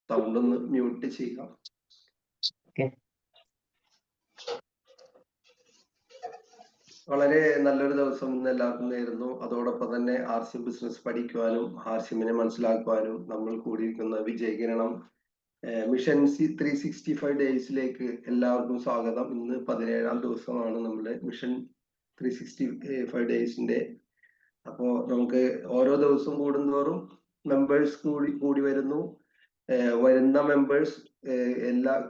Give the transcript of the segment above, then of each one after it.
Sound ഒന്ന് mute ചെയ്യാം. വളരെ നല്ലൊരു ദിവസം ഇന്ന് എല്ലാവർക്കും നേരുന്നു. അതോടൊപ്പം തന്നെ ആർസിഎം ബിസിനസ് പഠിക്കുവാനും ആർസിഎമ്മിനെ മനസ്സിലാക്കുവാനും നമ്മൾ കൂടിയിരിക്കുന്ന വിജയകിരണം മിഷൻ 365 ഡേയ്സിലേക്ക് എല്ലാവർക്കും സ്വാഗതം. ഇന്ന് 17ാം ദിവസമാണ് നമ്മുടെ മിഷൻ 365 ഡേയ്സിന്റെ. അപ്പോൾ നമുക്ക് ഓരോ ദിവസം കൂടുന്തോറും മെമ്പേഴ്സ് കൂടി വരുന്നു. വരുന്ന മെമ്പേഴ്സ്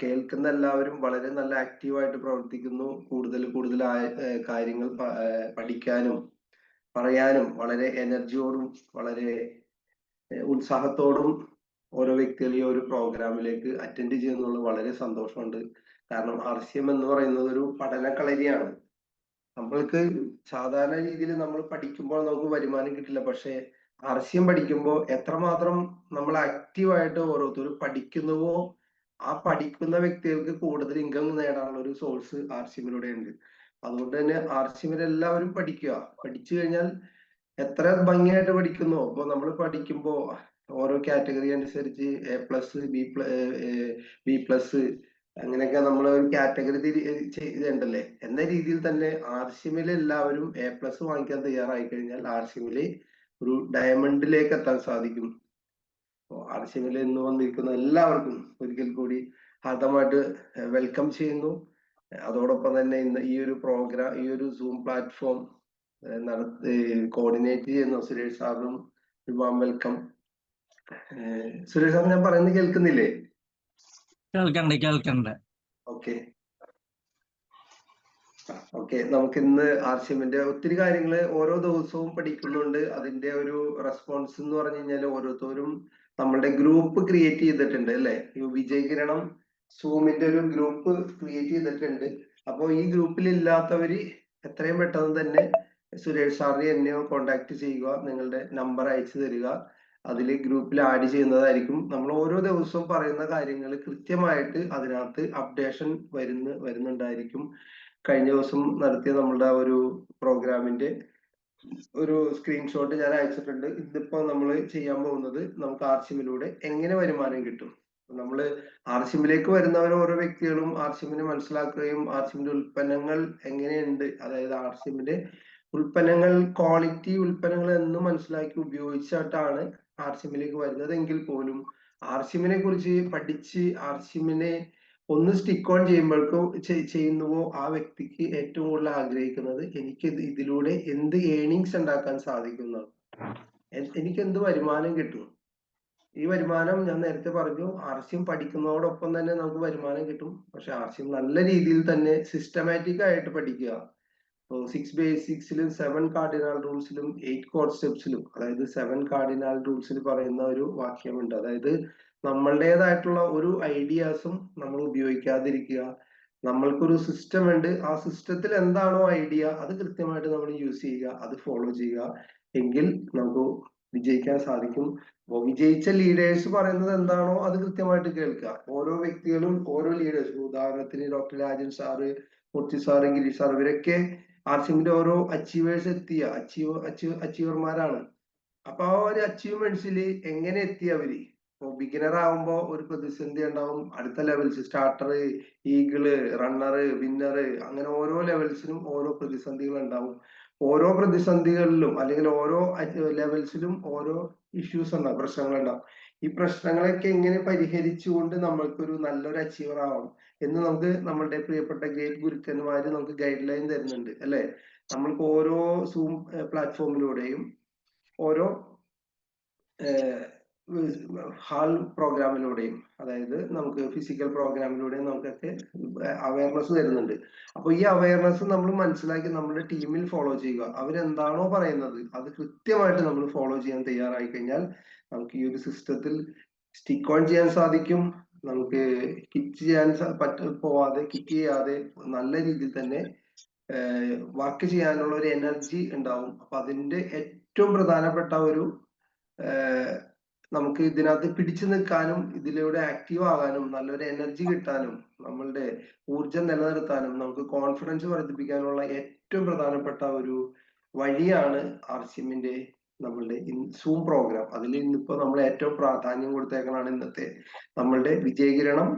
കേൾക്കുന്ന എല്ലാവരും വളരെ നല്ല ആക്റ്റീവായിട്ട് പ്രവർത്തിക്കുന്നു. കൂടുതൽ കാര്യങ്ങൾ പഠിക്കാനും പറയാനും വളരെ എനർജിയോടും വളരെ ഉത്സാഹത്തോടും ഓരോ വ്യക്തികൾ ഈ ഒരു പ്രോഗ്രാമിലേക്ക് അറ്റൻഡ് ചെയ്യുന്നുള്ള വളരെ സന്തോഷമുണ്ട്. കാരണം ആർസിഎം എന്ന് പറയുന്നത് ഒരു പഠനക്കളരിയാണ്. നമ്മൾക്ക് സാധാരണ രീതിയിൽ നമ്മൾ പഠിക്കുമ്പോൾ നമുക്ക് വരുമാനം കിട്ടില്ല. പക്ഷെ ആർസിഎം പഠിക്കുമ്പോൾ എത്രമാത്രം നമ്മൾ ആക്റ്റീവായിട്ട് ഓരോരുത്തരും പഠിക്കുന്നുവോ ആ പഠിക്കുന്ന വ്യക്തികൾക്ക് കൂടുതൽ ഇൻകം നേടാനുള്ള ഒരു സോഴ്സ് ആർസിഎമ്മിലൂടെ ഉണ്ട്. അതുകൊണ്ട് തന്നെ ആർസിഎമ്മിൽ എല്ലാവരും പഠിക്കുക. പഠിച്ചു കഴിഞ്ഞാൽ എത്ര ഭംഗിയായിട്ട് പഠിക്കുന്നോ. ഇപ്പൊ നമ്മൾ പഠിക്കുമ്പോ ഓരോ കാറ്റഗറി അനുസരിച്ച് ബി+, അങ്ങനെയൊക്കെ നമ്മൾ ഒരു കാറ്റഗറി ചെയ്തിട്ടുണ്ടല്ലേ. എന്ന രീതിയിൽ തന്നെ ആർസിഎമ്മിൽ എല്ലാവരും A+ വാങ്ങിക്കാൻ തയ്യാറായി കഴിഞ്ഞാൽ ആർസിഎമ്മില് ഒരു ഡയമണ്ടിലേക്ക് എത്താൻ സാധിക്കും. ആർസിഎമ്മിൽ ഇന്ന് വന്നിരിക്കുന്ന എല്ലാവർക്കും ഒരിക്കൽ കൂടി ഹാർദമായിട്ട് വെൽക്കം ചെയ്യുന്നു. അതോടൊപ്പം തന്നെ ഇന്ന് ഈ ഒരു പ്രോഗ്രാം, ഈ ഒരു സൂം പ്ലാറ്റ്ഫോം കോർഡിനേറ്റ് ചെയ്യുന്ന സുരേഷ് സാറിനും വെൽക്കം. സുരേഷ് സാർ, ഞാൻ പറയുന്നത് കേൾക്കുന്നില്ലേ? കേൾക്കണ്ട്. ഓക്കെ, നമുക്ക് ഇന്ന് ആർസിഎമ്മിന്റെ ഒത്തിരി കാര്യങ്ങൾ ഓരോ ദിവസവും പഠിക്കുന്നുണ്ട്. അതിന്റെ ഒരു റെസ്പോൺസ് എന്ന് പറഞ്ഞു കഴിഞ്ഞാൽ ഓരോരുത്തരും നമ്മളുടെ ഗ്രൂപ്പ് ക്രിയേറ്റ് ചെയ്തിട്ടുണ്ട് അല്ലെ. വിജയകിരണം സൂമിന്റെ ഒരു ഗ്രൂപ്പ് ക്രിയേറ്റ് ചെയ്തിട്ടുണ്ട്. അപ്പോൾ ഈ ഗ്രൂപ്പിൽ ഇല്ലാത്തവര് എത്രയും പെട്ടെന്ന് തന്നെ സുരേഷ് സാറിനെ എന്നെയോ കോണ്ടാക്ട് ചെയ്യുക, നിങ്ങളുടെ നമ്പർ അയച്ചു തരിക. അതിൽ ഗ്രൂപ്പിൽ ആഡ് ചെയ്യുന്നതായിരിക്കും. നമ്മൾ ഓരോ ദിവസവും പറയുന്ന കാര്യങ്ങൾ കൃത്യമായിട്ട് അതിനകത്ത് അപ്ഡേഷൻ വരുന്നുണ്ടായിരിക്കും. കഴിഞ്ഞ ദിവസം നടത്തിയ നമ്മളുടെ ഒരു പ്രോഗ്രാമിന്റെ ഒരു സ്ക്രീൻഷോട്ട് ഞാൻ അയച്ചിട്ടുണ്ട്. ഇതിപ്പോ നമ്മൾ ചെയ്യാൻ പോകുന്നത് നമുക്ക് ആർസിഎമ്മിലൂടെ എങ്ങനെ വരുമാനം കിട്ടും. നമ്മൾ ആർസിഎമ്മിലേക്ക് വരുന്നവർ ഓരോ വ്യക്തികളും ആർസിഎമ്മിനെ മനസ്സിലാക്കുകയും ആർസിഎമ്മിന്റെ ഉൽപ്പന്നങ്ങൾ എങ്ങനെയുണ്ട്, അതായത് ആർസിഎമ്മിന്റെ ഉൽപ്പന്നങ്ങൾ ക്വാളിറ്റി ഉൽപ്പന്നങ്ങൾ എന്ന് മനസ്സിലാക്കി ഉപയോഗിച്ചിട്ടാണ് ആർസിഎമ്മിലേക്ക് വരുന്നത്. എങ്കിൽ പോലും ആർസിഎമ്മിനെ കുറിച്ച് പഠിച്ച് ആർസിഎമ്മിനെ ഒന്ന് സ്റ്റിക്ക് ഓൺ ചെയ്യുന്നുവോ ആ വ്യക്തിക്ക് ഏറ്റവും കൂടുതൽ ആഗ്രഹിക്കുന്നത് എനിക്ക് ഇതിലൂടെ എന്ത് ഏണിങ്സ് ഉണ്ടാക്കാൻ സാധിക്കുന്നു, എനിക്ക് എന്ത് വരുമാനം കിട്ടും. ഈ വരുമാനം ഞാൻ നേരത്തെ പറഞ്ഞു, ആർസിഎം പഠിക്കുന്നതോടൊപ്പം തന്നെ നമുക്ക് വരുമാനം കിട്ടും. പക്ഷെ ആർസിഎം നല്ല രീതിയിൽ തന്നെ സിസ്റ്റമാറ്റിക് ആയിട്ട് പഠിക്കുക. 6 ബേസിക്സിലും 7 കാർഡിനൽ റൂൾസിലും 8 കോഡ് സ്റ്റെപ്സിലും, അതായത് 7 കാർഡിനൽ റൂൾസിൽ പറയുന്ന ഒരു വാക്യമുണ്ട്. അതായത് നമ്മളുടേതായിട്ടുള്ള ഒരു ഐഡിയാസും നമ്മൾ ഉപയോഗിക്കാതിരിക്കുക. നമ്മൾക്കൊരു സിസ്റ്റം ഉണ്ട്, ആ സിസ്റ്റത്തിൽ എന്താണോ ഐഡിയ അത് കൃത്യമായിട്ട് നമ്മൾ യൂസ് ചെയ്യുക, അത് ഫോളോ ചെയ്യുക. എങ്കിൽ നമുക്ക് വിജയിക്കാൻ സാധിക്കും. അപ്പോൾ വിജയിച്ച ലീഡേഴ്സ് പറയുന്നത് എന്താണോ അത് കൃത്യമായിട്ട് കേൾക്കുക. ഓരോ വ്യക്തികളും ഓരോ ലീഡേഴ്സ്, ഉദാഹരണത്തിന് ഡോക്ടർ രാജൻ സാറ്, മൂർത്തി സാറ്, ഗിരീഷ് സാർ, ഇവരൊക്കെ ആർസിഎമ്മിന്റെ ഓരോ അച്ചീവേഴ്സ് എത്തിയ അച്ചീവർമാരാണ്. അപ്പൊ ആ ഒരു അച്ചീവ്മെന്റ്സിൽ എങ്ങനെ എത്തിയ അവര്? ബിഗിനർ ആവുമ്പോ ഒരു പ്രതിസന്ധി ഉണ്ടാവും. അടുത്ത ലെവൽസ് സ്റ്റാർട്ടർ, ഈഗിള്, റണ്ണറ്, വിന്നറ്, അങ്ങനെ ഓരോ ലെവൽസിലും ഓരോ പ്രതിസന്ധികൾ ഉണ്ടാവും. ഓരോ പ്രതിസന്ധികളിലും അല്ലെങ്കിൽ ഓരോ ലെവൽസിലും ഓരോ ഇഷ്യൂസ് ഉണ്ടാവും, പ്രശ്നങ്ങൾ ഉണ്ടാവും. ഈ പ്രശ്നങ്ങളൊക്കെ എങ്ങനെ പരിഹരിച്ചുകൊണ്ട് നമ്മൾക്കൊരു നല്ലൊരു അച്ചീവർ ആവാം എന്ന് നമുക്ക് നമ്മളുടെ പ്രിയപ്പെട്ട ഗ്രേറ്റ് ഗുരുക്കന്മാര് നമുക്ക് ഗൈഡ് ലൈൻ തരുന്നുണ്ട് അല്ലെ. നമ്മൾക്ക് ഓരോ സൂം പ്ലാറ്റ്ഫോമിലൂടെയും ഓരോ ഹാൾ പ്രോഗ്രാമിലൂടെയും, അതായത് നമുക്ക് ഫിസിക്കൽ പ്രോഗ്രാമിലൂടെയും നമുക്കൊക്കെ അവയർനെസ് തരുന്നുണ്ട്. അപ്പൊ ഈ അവയർനെസ് നമ്മൾ മനസ്സിലാക്കി നമ്മുടെ ടീമിൽ ഫോളോ ചെയ്യുക. അവരെന്താണോ പറയുന്നത് അത് കൃത്യമായിട്ട് നമ്മൾ ഫോളോ ചെയ്യാൻ തയ്യാറായി കഴിഞ്ഞാൽ നമുക്ക് ഈ ഒരു സിസ്റ്റത്തിൽ സ്റ്റിക്ക് ഓൺ ചെയ്യാൻ സാധിക്കും. നമുക്ക് കിറ്റ് ചെയ്യാൻ പോവാതെ, കിറ്റ് ചെയ്യാതെ നല്ല രീതിയിൽ തന്നെ വർക്ക് ചെയ്യാനുള്ള ഒരു എനർജി ഉണ്ടാവും. അപ്പൊ അതിന്റെ ഏറ്റവും പ്രധാനപ്പെട്ട ഒരു നമുക്ക് ഇതിനകത്ത് പിടിച്ചു നിൽക്കാനും ഇതിലൂടെ ആക്റ്റീവ് ആകാനും നല്ലൊരു എനർജി കിട്ടാനും നമ്മളുടെ ഊർജം നിലനിർത്താനും നമുക്ക് കോൺഫിഡൻസ് വർദ്ധിപ്പിക്കാനുള്ള ഏറ്റവും പ്രധാനപ്പെട്ട ഒരു വഴിയാണ് ആർസിഎമ്മിന്റെ നമ്മളുടെ സൂം പ്രോഗ്രാം. അതിൽ ഇന്നിപ്പോ നമ്മൾ ഏറ്റവും പ്രാധാന്യം കൊടുത്തേക്കണാണ് ഇന്നത്തെ നമ്മളുടെ വിജയകിരണം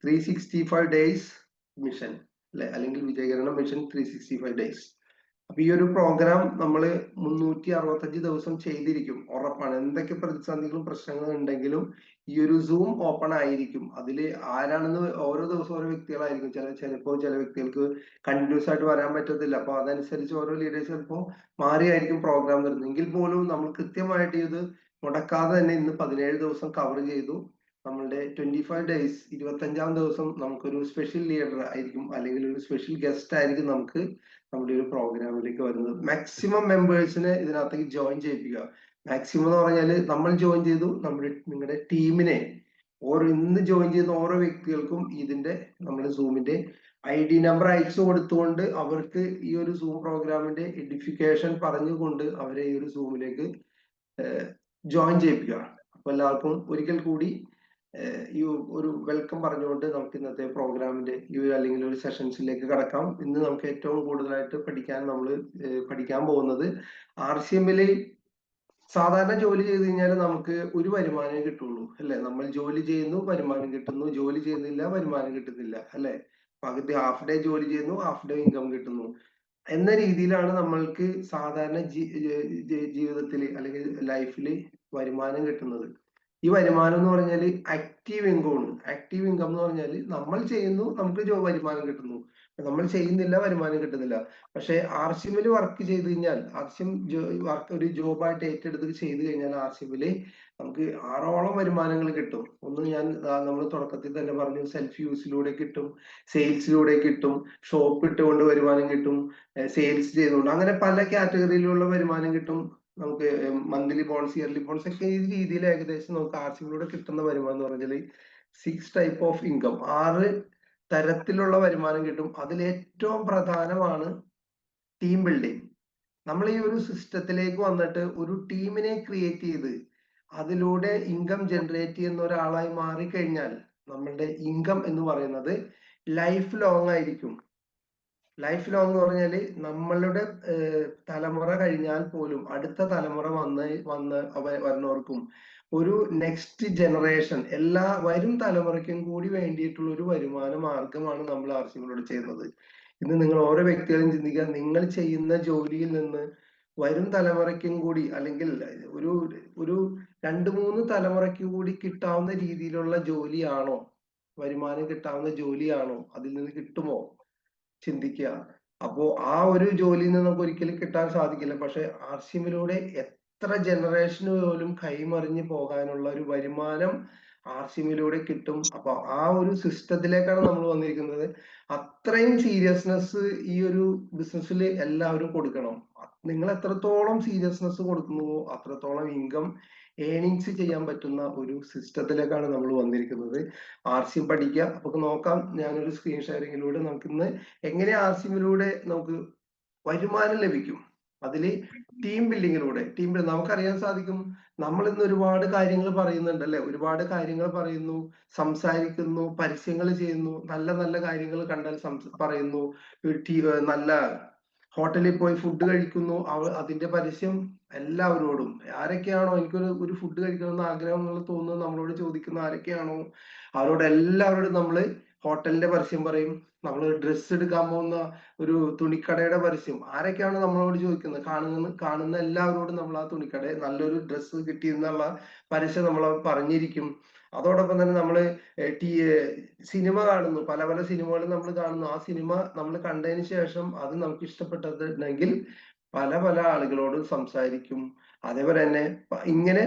365 ഡേയ്സ് മിഷൻ അല്ലെ, അല്ലെങ്കിൽ വിജയകിരണം മിഷൻ 365 ഡേയ്സ്. അപ്പൊ ഈ ഒരു പ്രോഗ്രാം നമ്മൾ 365 ദിവസം ചെയ്തിരിക്കും, ഉറപ്പാണ്. എന്തൊക്കെ പ്രതിസന്ധികളും പ്രശ്നങ്ങളും ഉണ്ടെങ്കിലും ഈ ഒരു സൂം ഓപ്പൺ ആയിരിക്കും. അതിൽ ആരാണെന്ന് ഓരോ ദിവസവും ഓരോ വ്യക്തികളായിരിക്കും. ചിലപ്പോൾ ചില വ്യക്തികൾക്ക് കണ്ടിന്യൂസ് ആയിട്ട് വരാൻ പറ്റത്തില്ല. അപ്പൊ അതനുസരിച്ച് ഓരോ ലീഡേഴ്സ് ചിലപ്പോൾ മാറിയായിരിക്കും പ്രോഗ്രാം വരുന്നത്. എങ്കിൽ പോലും നമ്മൾ കൃത്യമായിട്ട് ഇത് മുടക്കാതെ തന്നെ ഇന്ന് 17 ദിവസം കവർ ചെയ്തു. നമ്മളുടെ 25 ഡേയ്സ് 25ാം ദിവസം നമുക്കൊരു സ്പെഷ്യൽ ലീഡർ ആയിരിക്കും, അല്ലെങ്കിൽ ഒരു സ്പെഷ്യൽ ഗസ്റ്റ് ആയിരിക്കും നമുക്ക് നമ്മുടെ ഒരു പ്രോഗ്രാമിലേക്ക് വരുന്നത്. മാക്സിമം മെമ്പേഴ്സിനെ ഇതിനകത്തേക്ക് ജോയിൻ ചെയ്യിപ്പിക്കുക. മാക്സിമം എന്ന് പറഞ്ഞാല് നമ്മൾ ജോയിൻ ചെയ്തു, നിങ്ങളുടെ ടീമിനെ ഇന്ന് ജോയിൻ ചെയ്യുന്ന ഓരോ വ്യക്തികൾക്കും ഇതിന്റെ നമ്മുടെ സൂമിന്റെ ID നമ്പർ അയച്ചു കൊടുത്തുകൊണ്ട് അവർക്ക് ഈ ഒരു സൂം പ്രോഗ്രാമിന്റെ എഡിഫിക്കേഷൻ പറഞ്ഞുകൊണ്ട് അവരെ ഈ ഒരു സൂമിലേക്ക് ജോയിൻ ചെയ്യിപ്പിക്കുക. അപ്പൊ എല്ലാവർക്കും ഒരിക്കൽ കൂടി ഈ ഒരു വെൽക്കം പറഞ്ഞുകൊണ്ട് നമുക്ക് ഇന്നത്തെ പ്രോഗ്രാമിന്റെ അല്ലെങ്കിൽ ഒരു സെഷൻസിലേക്ക് കടക്കാം. ഇന്ന് നമുക്ക് ഏറ്റവും കൂടുതലായിട്ട് പഠിക്കാൻ പോകുന്നത് RCMല് സാധാരണ ജോലി ചെയ്ത് കഴിഞ്ഞാൽ നമുക്ക് ഒരു വരുമാനമേ കിട്ടുള്ളൂ അല്ലെ. നമ്മൾ ജോലി ചെയ്യുന്നു, വരുമാനം കിട്ടുന്നു, ജോലി ചെയ്യുന്നില്ല, വരുമാനം കിട്ടുന്നില്ല അല്ലെ. പകുതി ഹാഫ് ഡേ ജോലി ചെയ്യുന്നു, ഹാഫ് ഡേ ഇൻകം കിട്ടുന്നു എന്ന രീതിയിലാണ് നമ്മൾക്ക് സാധാരണ ജീവിതത്തിൽ അല്ലെങ്കിൽ ലൈഫിൽ വരുമാനം കിട്ടുന്നത്. ഈ വരുമാനം എന്ന് പറഞ്ഞാൽ ആക്റ്റീവ് ഇൻകം ആണ്. ആക്റ്റീവ് ഇൻകം എന്ന് പറഞ്ഞാൽ നമ്മൾ ചെയ്യുന്നു, നമുക്ക് വരുമാനം കിട്ടുന്നു, നമ്മൾ ചെയ്യുന്നില്ല, വരുമാനം കിട്ടുന്നില്ല. പക്ഷെ RCMല് വർക്ക് ചെയ്ത് കഴിഞ്ഞാൽ, RCM വർക്ക് ഒരു ജോബായിട്ട് ഏറ്റെടുത്ത് ചെയ്ത് കഴിഞ്ഞാൽ RCMല് നമുക്ക് 6ഓളം വരുമാനങ്ങൾ കിട്ടും. ഒന്ന് നമ്മൾ തുടക്കത്തിൽ തന്നെ പറഞ്ഞു, സെൽഫ് യൂസിലൂടെ കിട്ടും, സെയിൽസിലൂടെ കിട്ടും, ഷോപ്പ് ഇട്ടുകൊണ്ട് വരുമാനം കിട്ടും, സെയിൽസ് ചെയ്തുകൊണ്ട്, അങ്ങനെ പല കാറ്റഗറിയിലുള്ള വരുമാനം കിട്ടും. നമുക്ക് മന്ത്ലി ബോൺസ്, ഇയർലി ബോൺസ് ഒക്കെ ഈ രീതിയിൽ ഏകദേശം നമുക്ക് RCMലൂടെ കിട്ടുന്ന വരുമാനം എന്ന് പറഞ്ഞാൽ 6 ടൈപ്പ് ഓഫ് ഇൻകം, 6 തരത്തിലുള്ള വരുമാനം കിട്ടും. അതിൽ ഏറ്റവും പ്രധാനമാണ് ടീം ബിൽഡിംഗ്. നമ്മൾ ഈ ഒരു സിസ്റ്റത്തിലേക്ക് വന്നിട്ട് ഒരു ടീമിനെ ക്രിയേറ്റ് ചെയ്ത് അതിലൂടെ ഇൻകം ജനറേറ്റ് ചെയ്യുന്ന ഒരാളായി മാറിക്കഴിഞ്ഞാൽ നമ്മളുടെ ഇൻകം എന്ന് പറയുന്നത് ലൈഫ് ലോങ് ആയിരിക്കും. ലൈഫ് ലോങ് എന്ന് പറഞ്ഞാല് നമ്മളുടെ തലമുറ കഴിഞ്ഞാൽ പോലും അടുത്ത തലമുറ വരുന്നവർക്കും ഒരു നെക്സ്റ്റ് ജനറേഷൻ, എല്ലാ വരും തലമുറയ്ക്കും കൂടി വേണ്ടിയിട്ടുള്ള ഒരു വരുമാന മാർഗമാണ് നമ്മൾ RCMലൂടെ ചെയ്യുന്നത്. ഇന്ന് നിങ്ങൾ ഓരോ വ്യക്തികളും ചിന്തിക്കുക, നിങ്ങൾ ചെയ്യുന്ന ജോലിയിൽ നിന്ന് വരും തലമുറയ്ക്കും കൂടി, അല്ലെങ്കിൽ ഒരു 2-3 തലമുറയ്ക്ക് കൂടി കിട്ടാവുന്ന രീതിയിലുള്ള ജോലിയാണോ, വരുമാനം കിട്ടാവുന്ന ജോലിയാണോ, അതിൽ നിന്ന് കിട്ടുമോ ചിന്തിക്കുക. അപ്പോ ആ ഒരു ജോലിയിൽ നിന്ന് നമുക്ക് ഒരിക്കലും കിട്ടാൻ സാധിക്കില്ല. പക്ഷെ RCMലൂടെ എത്ര ജനറേഷന് പോലും കൈമറിഞ്ഞു പോകാനുള്ള ഒരു വരുമാനം RCMലൂടെ കിട്ടും. അപ്പൊ ആ ഒരു സിസ്റ്റത്തിലേക്കാണ് നമ്മൾ വന്നിരിക്കുന്നത്. അത്രയും സീരിയസ്നെസ് ഈ ഒരു ബിസിനസ്സിൽ എല്ലാവരും കൊടുക്കണം. നിങ്ങൾ എത്രത്തോളം സീരിയസ്നെസ് കൊടുക്കുന്നുവോ അത്രത്തോളം ഇൻകം ഏണിങ്സ് ചെയ്യാൻ പറ്റുന്ന ഒരു സിസ്റ്റത്തിലേക്കാണ് നമ്മൾ വന്നിരിക്കുന്നത്. RCM പഠിക്കുക. അപ്പൊ നോക്കാം, ഞാനൊരു സ്ക്രീൻ ഷെയറിങ്ങിലൂടെ നമുക്കിന്ന് എങ്ങനെ RCMലൂടെ നമുക്ക് വരുമാനം ലഭിക്കും. അതില് ടീം ബിൽഡിങ്ങിലൂടെ നമുക്കറിയാൻ സാധിക്കും, നമ്മൾ ഇന്ന് ഒരുപാട് കാര്യങ്ങൾ പറയുന്നുണ്ട് അല്ലെ. ഒരുപാട് കാര്യങ്ങൾ പറയുന്നു, സംസാരിക്കുന്നു, പരസ്യങ്ങൾ ചെയ്യുന്നു, നല്ല നല്ല കാര്യങ്ങൾ കണ്ടാൽ പറയുന്നു, നല്ല ഹോട്ടലിൽ പോയി ഫുഡ് കഴിക്കുന്നു, അതിന്റെ പരസ്യം എല്ലാവരോടും. ആരൊക്കെയാണോ എനിക്കൊരു ഫുഡ് കഴിക്കണമെന്ന് ആഗ്രഹങ്ങൾ തോന്നുന്നത് നമ്മളോട് ചോദിക്കുന്ന ആരൊക്കെയാണോ അവരോട് എല്ലാവരോടും നമ്മൾ ഹോട്ടലിന്റെ പരസ്യം പറയും. നമ്മൾ ഡ്രസ്സ് എടുക്കാൻ പോകുന്ന ഒരു തുണിക്കടയുടെ പരസ്യം ആരൊക്കെയാണ് നമ്മളോട് ചോദിക്കുന്നത്, കാണുന്ന എല്ലാവരോടും നമ്മൾ ആ തുണിക്കട നല്ലൊരു ഡ്രസ്സ് കിട്ടിയെന്നുള്ള പരസ്യം നമ്മൾ പറഞ്ഞിരിക്കും. അതോടൊപ്പം തന്നെ നമ്മൾ സിനിമ കാണുന്നു, പല പല സിനിമകളും നമ്മൾ കാണുന്നു. ആ സിനിമ നമ്മൾ കണ്ടതിന് ശേഷം അത് നമുക്ക് ഇഷ്ടപ്പെട്ടതുണ്ടെങ്കിൽ പല പല ആളുകളോടും സംസാരിക്കും. അതേപോലെ തന്നെ ഇങ്ങനെ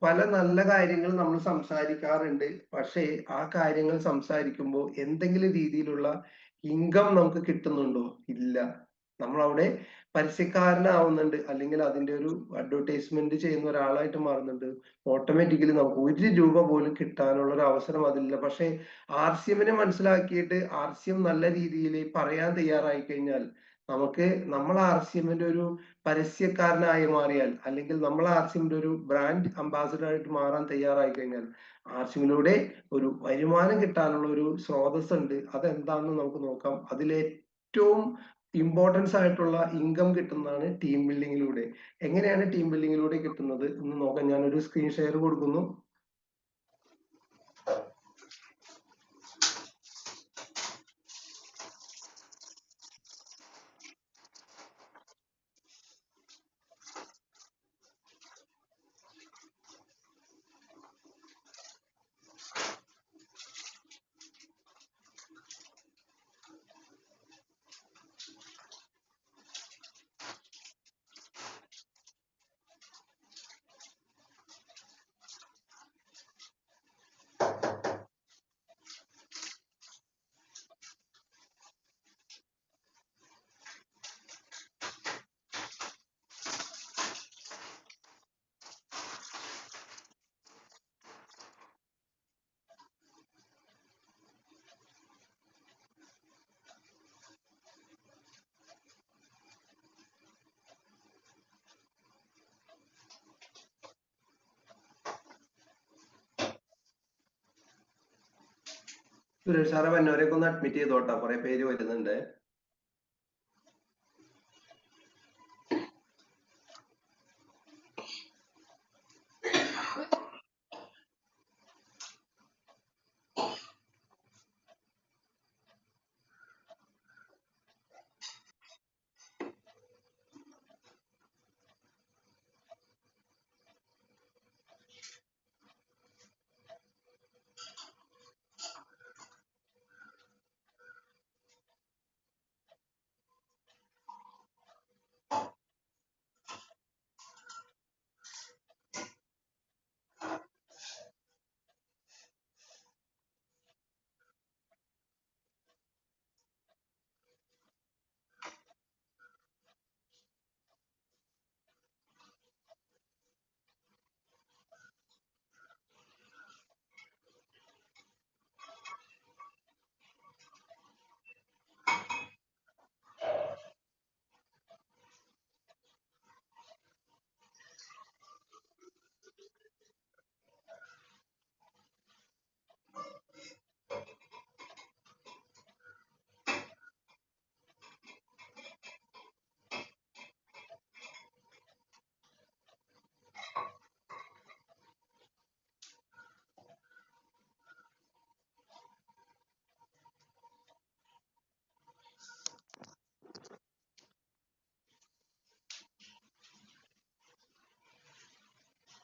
പല നല്ല കാര്യങ്ങൾ നമ്മൾ സംസാരിക്കാറുണ്ട്. പക്ഷേ ആ കാര്യങ്ങൾ സംസാരിക്കുമ്പോൾ എന്തെങ്കിലും രീതിയിലുള്ള ഇൻകം നമുക്ക് കിട്ടുന്നുണ്ടോ? ഇല്ല. നമ്മൾ അവിടെ പരസ്യക്കാരനാവുന്നുണ്ട്, അല്ലെങ്കിൽ അതിന്റെ ഒരു അഡ്വർടൈസ്മെന്റ് ചെയ്യുന്ന ഒരാളായിട്ട് മാറുന്നുണ്ട്. ഓട്ടോമാറ്റിക്കലി നമുക്ക് 1 രൂപ പോലും കിട്ടാനുള്ള ഒരു അവസരം അതില്ല. പക്ഷെ RCMനെ മനസ്സിലാക്കിയിട്ട് RCM നല്ല രീതിയിൽ പറയാൻ തയ്യാറായി കഴിഞ്ഞാൽ നമ്മൾ RCMന്റെ ഒരു പരസ്യക്കാരനായി മാറിയാൽ, അല്ലെങ്കിൽ നമ്മൾ RCMന്റെ ഒരു ബ്രാൻഡ് അംബാസിഡർ ആയിട്ട് മാറാൻ തയ്യാറായി കഴിഞ്ഞാൽ RCMലൂടെ ഒരു വരുമാനം കിട്ടാനുള്ള ഒരു സ്രോതസ് ഉണ്ട്. അതെന്താണെന്ന് നമുക്ക് നോക്കാം. അതിലേറ്റവും ഇമ്പോർട്ടൻസ് ആയിട്ടുള്ള ഇൻകം കിട്ടുന്നതാണ് ടീം ബിൽഡിങ്ങിലൂടെ. എങ്ങനെയാണ് ടീം ബിൽഡിങ്ങിലൂടെ കിട്ടുന്നത് എന്ന് നോക്കാൻ ഞാനൊരു സ്ക്രീൻ ഷെയർ കൊടുക്കുന്നു. സുരേഷ് സാറെ വന്നവരെയൊക്കെ ഒന്ന് അഡ്മിറ്റ് ചെയ്തോട്ടാ, കുറെ പേര് വരുന്നുണ്ട്.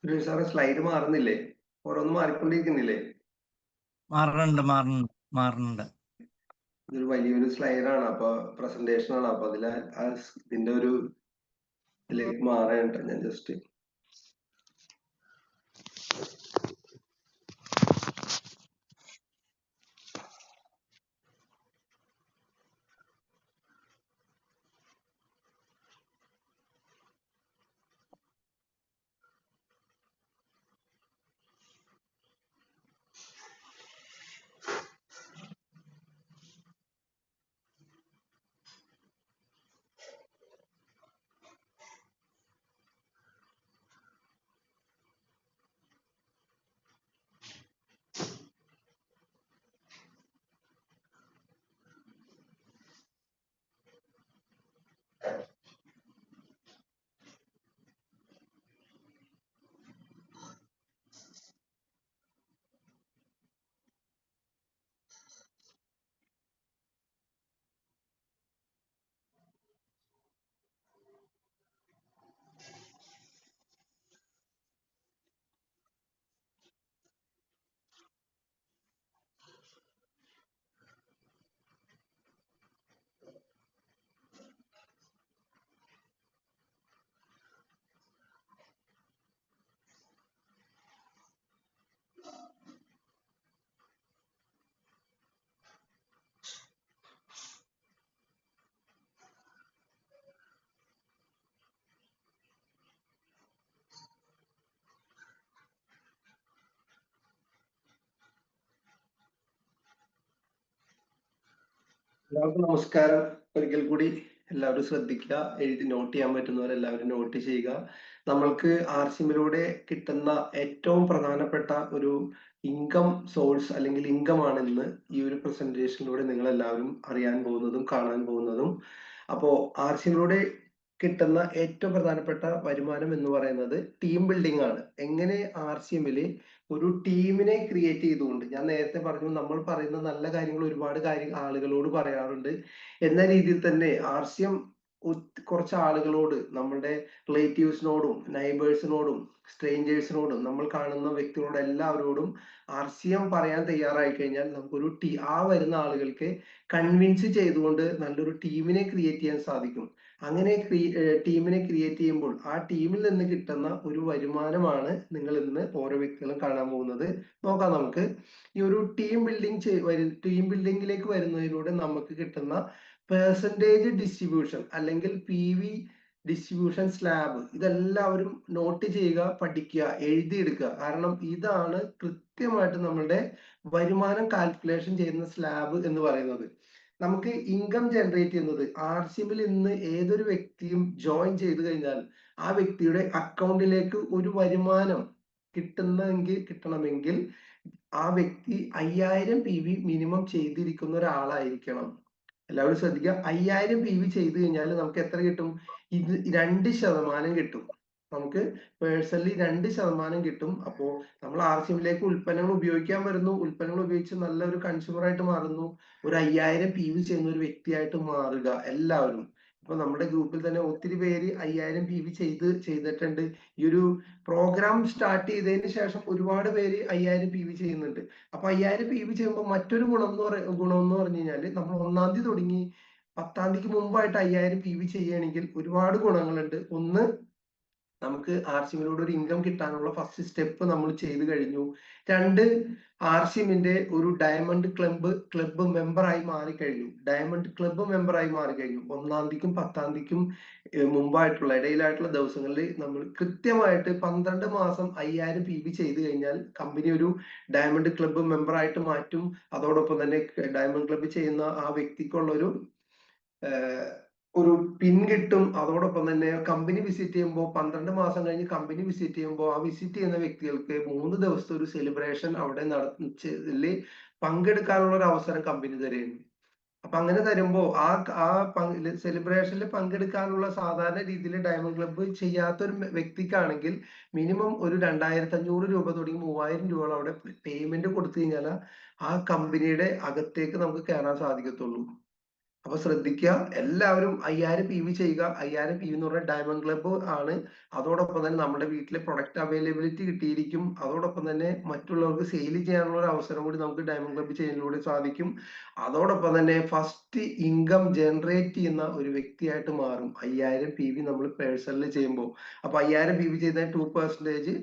സുരേഷ് സാറെ സ്ലൈഡ് മാറുന്നില്ലേ? ഓരോന്ന് മാറിക്കൊണ്ടിരിക്കുന്നില്ലേ? മാറുന്നുണ്ട്. ഇതൊരു വലിയൊരു സ്ലൈഡാണ്, അപ്പൊ പ്രസന്റേഷൻ ആണ്, അപ്പൊ അതിൽ ഇതിന്റെ ഒരു ഇതിലേക്ക് മാറാനുണ്ട്. ഞാൻ ജസ്റ്റ് എല്ലാവർക്കും നമസ്കാരം. ഒരിക്കൽ കൂടി എല്ലാവരും ശ്രദ്ധിക്കുക, എഴുതി നോട്ട് ചെയ്യാൻ പറ്റുന്നവരെല്ലാവരും നോട്ട് ചെയ്യുക. നമ്മൾക്ക് ആർസിഎമ്മിലൂടെ കിട്ടുന്ന ഏറ്റവും പ്രധാനപ്പെട്ട ഒരു ഇൻകം സോഴ്സ് അല്ലെങ്കിൽ ഇൻകം ആണ് ഇന്ന് ഈ ഒരു പ്രസന്റേഷനിലൂടെ നിങ്ങൾ എല്ലാവരും അറിയാൻ പോകുന്നതും കാണാൻ പോകുന്നതും. അപ്പോ ആർസിയിലൂടെ കിട്ടുന്ന ഏറ്റവും പ്രധാനപ്പെട്ട വരുമാനം എന്ന് പറയുന്നത് ടീം ബിൽഡിംഗ് ആണ്. എങ്ങനെ ആർസിഎമ്മില് ഒരു ടീമിനെ ക്രിയേറ്റ് ചെയ്തുകൊണ്ട്, ഞാൻ നേരത്തെ പറഞ്ഞു നമ്മൾ പറയുന്ന നല്ല കാര്യങ്ങൾ ഒരുപാട് ആളുകളോട് പറയാറുണ്ട് എന്ന രീതിയിൽ തന്നെ ആർസിഎം കുറച്ച് ആളുകളോട്, നമ്മളുടെ റിലേറ്റീവ്സിനോടും നൈബേഴ്സിനോടും സ്ട്രേഞ്ചേഴ്സിനോടും നമ്മൾ കാണുന്ന വ്യക്തികളോട് എല്ലാവരോടും ആർസിഎം പറയാൻ തയ്യാറായി കഴിഞ്ഞാൽ നമുക്കൊരു ആ വരുന്ന ആളുകൾക്ക് കൺവിൻസ് ചെയ്തുകൊണ്ട് നല്ലൊരു ടീമിനെ ക്രിയേറ്റ് ചെയ്യാൻ സാധിക്കും. അങ്ങനെ ടീമിനെ ക്രിയേറ്റ് ചെയ്യുമ്പോൾ ആ ടീമിൽ നിന്ന് കിട്ടുന്ന ഒരു വരുമാനമാണ് നിങ്ങൾ ഇന്ന് ഓരോ വ്യക്തികളും കാണാൻ പോകുന്നത്. നോക്കാം നമുക്ക്. ഈ ഒരു ടീം ബിൽഡിങ്ങിലേക്ക് വരുന്നതിലൂടെ നമുക്ക് കിട്ടുന്ന പെർസെൻറ്റേജ് ഡിസ്ട്രിബ്യൂഷൻ അല്ലെങ്കിൽ PV ഡിസ്ട്രിബ്യൂഷൻ സ്ലാബ്, ഇതെല്ലാവരും നോട്ട് ചെയ്യുക, പഠിക്കുക, എഴുതിയെടുക്കുക. കാരണം ഇതാണ് കൃത്യമായിട്ട് നമ്മളുടെ വരുമാനം കാൽക്കുലേഷൻ ചെയ്യുന്ന സ്ലാബ് എന്ന് പറയുന്നത്. നമുക്ക് ഇൻകം ജനറേറ്റ് ചെയ്യുന്നത് ആർസിഎമ്മിൽ ഇന്ന് ഏതൊരു വ്യക്തിയും ജോയിൻ ചെയ്തു കഴിഞ്ഞാൽ ആ വ്യക്തിയുടെ അക്കൗണ്ടിലേക്ക് ഒരു വരുമാനം കിട്ടണമെങ്കിൽ ആ വ്യക്തി 5000 PV മിനിമം ചെയ്തിരിക്കുന്ന ഒരാളായിരിക്കണം. എല്ലാവരും ശ്രദ്ധിക്കുക, 5000 PV ചെയ്തു കഴിഞ്ഞാൽ നമുക്ക് എത്ര കിട്ടും? 2% കിട്ടും. നമുക്ക് പേഴ്സണലി 2% കിട്ടും. അപ്പോ നമ്മൾ ആർസിഎമ്മിലേക്ക് ഉൽപ്പന്നങ്ങൾ ഉപയോഗിക്കാൻ വരുന്നു, ഉൽപ്പന്നങ്ങൾ ഉപയോഗിച്ച് നല്ലൊരു കൺസ്യൂമർ ആയിട്ട് മാറുന്നു, ഒരു 5000 PV ചെയ്യുന്ന ഒരു വ്യക്തിയായിട്ട് മാറുക എല്ലാവരും. ഇപ്പൊ നമ്മുടെ ഗ്രൂപ്പിൽ തന്നെ ഒത്തിരി പേര് 5000 PV ചെയ്തിട്ടുണ്ട്. ഈ ഒരു പ്രോഗ്രാം സ്റ്റാർട്ട് ചെയ്തതിന് ശേഷം ഒരുപാട് പേര് 5000 PV ചെയ്യുന്നുണ്ട്. അപ്പൊ 5000 PV ചെയ്യുമ്പോൾ മറ്റൊരു ഗുണം എന്ന് പറഞ്ഞു കഴിഞ്ഞാല്, നമ്മൾ 1-ാം തീയതി തുടങ്ങി 10-ാം തീയതിക്ക് മുമ്പായിട്ട് 5000 PV ചെയ്യുകയാണെങ്കിൽ ഒരുപാട് ഗുണങ്ങളുണ്ട്. ഒന്ന്, നമുക്ക് ആർസിഎമ്മിലൂടെ ഒരു ഇൻകം കിട്ടാനുള്ള ഫസ്റ്റ് സ്റ്റെപ്പ് നമ്മൾ ചെയ്തു കഴിഞ്ഞു. 2, ആർസിഎമ്മിന്റെ ഒരു ഡയമണ്ട് ക്ലബ്ബ് മെമ്പറായി മാറിക്കഴിഞ്ഞു. 1-ാം തീയതിക്കും 10-ാം തീയതിക്കും ഇടയിലായിട്ടുള്ള ദിവസങ്ങളിൽ നമ്മൾ കൃത്യമായിട്ട് 12 മാസം 5000 PV ചെയ്തു കഴിഞ്ഞാൽ കമ്പനി ഒരു ഡയമണ്ട് ക്ലബ്ബ് മെമ്പറായിട്ട് മാറ്റും. അതോടൊപ്പം തന്നെ ഡയമണ്ട് ക്ലബ്ബ് ചെയ്യുന്ന ആ വ്യക്തിക്കുള്ള ഒരു പിൻ കിട്ടും. അതോടൊപ്പം തന്നെ കമ്പനി വിസിറ്റ് ചെയ്യുമ്പോൾ 12 മാസം കഴിഞ്ഞ് കമ്പനി വിസിറ്റ് ചെയ്യുമ്പോൾ ആ വിസിറ്റ് ചെയ്യുന്ന വ്യക്തികൾക്ക് 3 ദിവസത്തെ ഒരു സെലിബ്രേഷൻ അവിടെ പങ്കെടുക്കാനുള്ള ഒരു അവസരം കമ്പനി തരുന്നു. അപ്പൊ അങ്ങനെ തരുമ്പോ ആ സെലിബ്രേഷനിൽ പങ്കെടുക്കാനുള്ള സാധാരണ രീതിയിൽ ഡയമണ്ട് ക്ലബ്ബ് ചെയ്യാത്ത ഒരു വ്യക്തിക്കാണെങ്കിൽ മിനിമം ഒരു 2500 രൂപ തുടങ്ങി 3000 രൂപ അവിടെ പേയ്മെന്റ് കൊടുത്തു കഴിഞ്ഞാൽ ആ കമ്പനിയുടെ അകത്തേക്ക് നമുക്ക് കയറാൻ സാധിക്കത്തുള്ളൂ. അപ്പൊ ശ്രദ്ധിക്കുക, എല്ലാവരും 5000 PV ചെയ്യുക. 5000 PV എന്ന് പറഞ്ഞാൽ ഡയമണ്ട് ക്ലബ്ബ് ആണ്. അതോടൊപ്പം തന്നെ നമ്മുടെ വീട്ടിലെ പ്രൊഡക്റ്റ് അവൈലബിലിറ്റി കിട്ടിയിരിക്കും. അതോടൊപ്പം തന്നെ മറ്റുള്ളവർക്ക് സെയിൽ ചെയ്യാനുള്ള ഒരു അവസരം കൂടി നമുക്ക് ഡയമണ്ട് ക്ലബ്ബ് ചെയ്യുന്നതിലൂടെ സാധിക്കും. അതോടൊപ്പം തന്നെ ഫസ്റ്റ് ഇൻകം ജനറേറ്റ് ചെയ്യുന്ന ഒരു വ്യക്തിയായിട്ട് മാറും 5000 PV നമ്മൾ പേഴ്സണലി ചെയ്യുമ്പോൾ. അപ്പൊ 5000 PV ചെയ്താൽ 2%,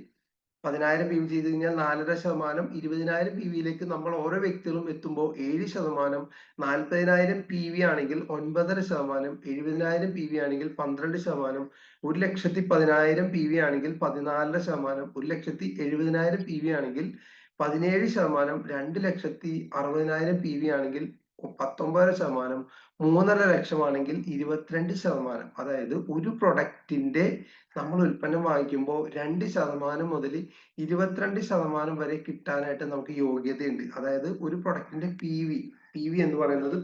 10,000 PV ചെയ്ത് കഴിഞ്ഞാൽ 4.5%, 20,000 PV നമ്മൾ ഓരോ വ്യക്തികളും എത്തുമ്പോൾ 7%, 40,000 PV ആണെങ്കിൽ 9.5%, 70,000 PV ആണെങ്കിൽ 12%, 1,10,000 PV ആണെങ്കിൽ 14%, 1,70,000 PV ആണെങ്കിൽ 17%, 2,60,000 PV ആണെങ്കിൽ 19%, 3.5 ലക്ഷമാണെങ്കിൽ 22%. അതായത് ഒരു പ്രൊഡക്റ്റിന്റെ നമ്മൾ ഉൽപ്പന്നം വാങ്ങിക്കുമ്പോൾ 2% മുതൽ 22% വരെ കിട്ടാനായിട്ട് നമുക്ക് യോഗ്യതയുണ്ട്. അതായത് ഒരു പ്രൊഡക്റ്റിന്റെ PV എന്ന് പറയുന്നത്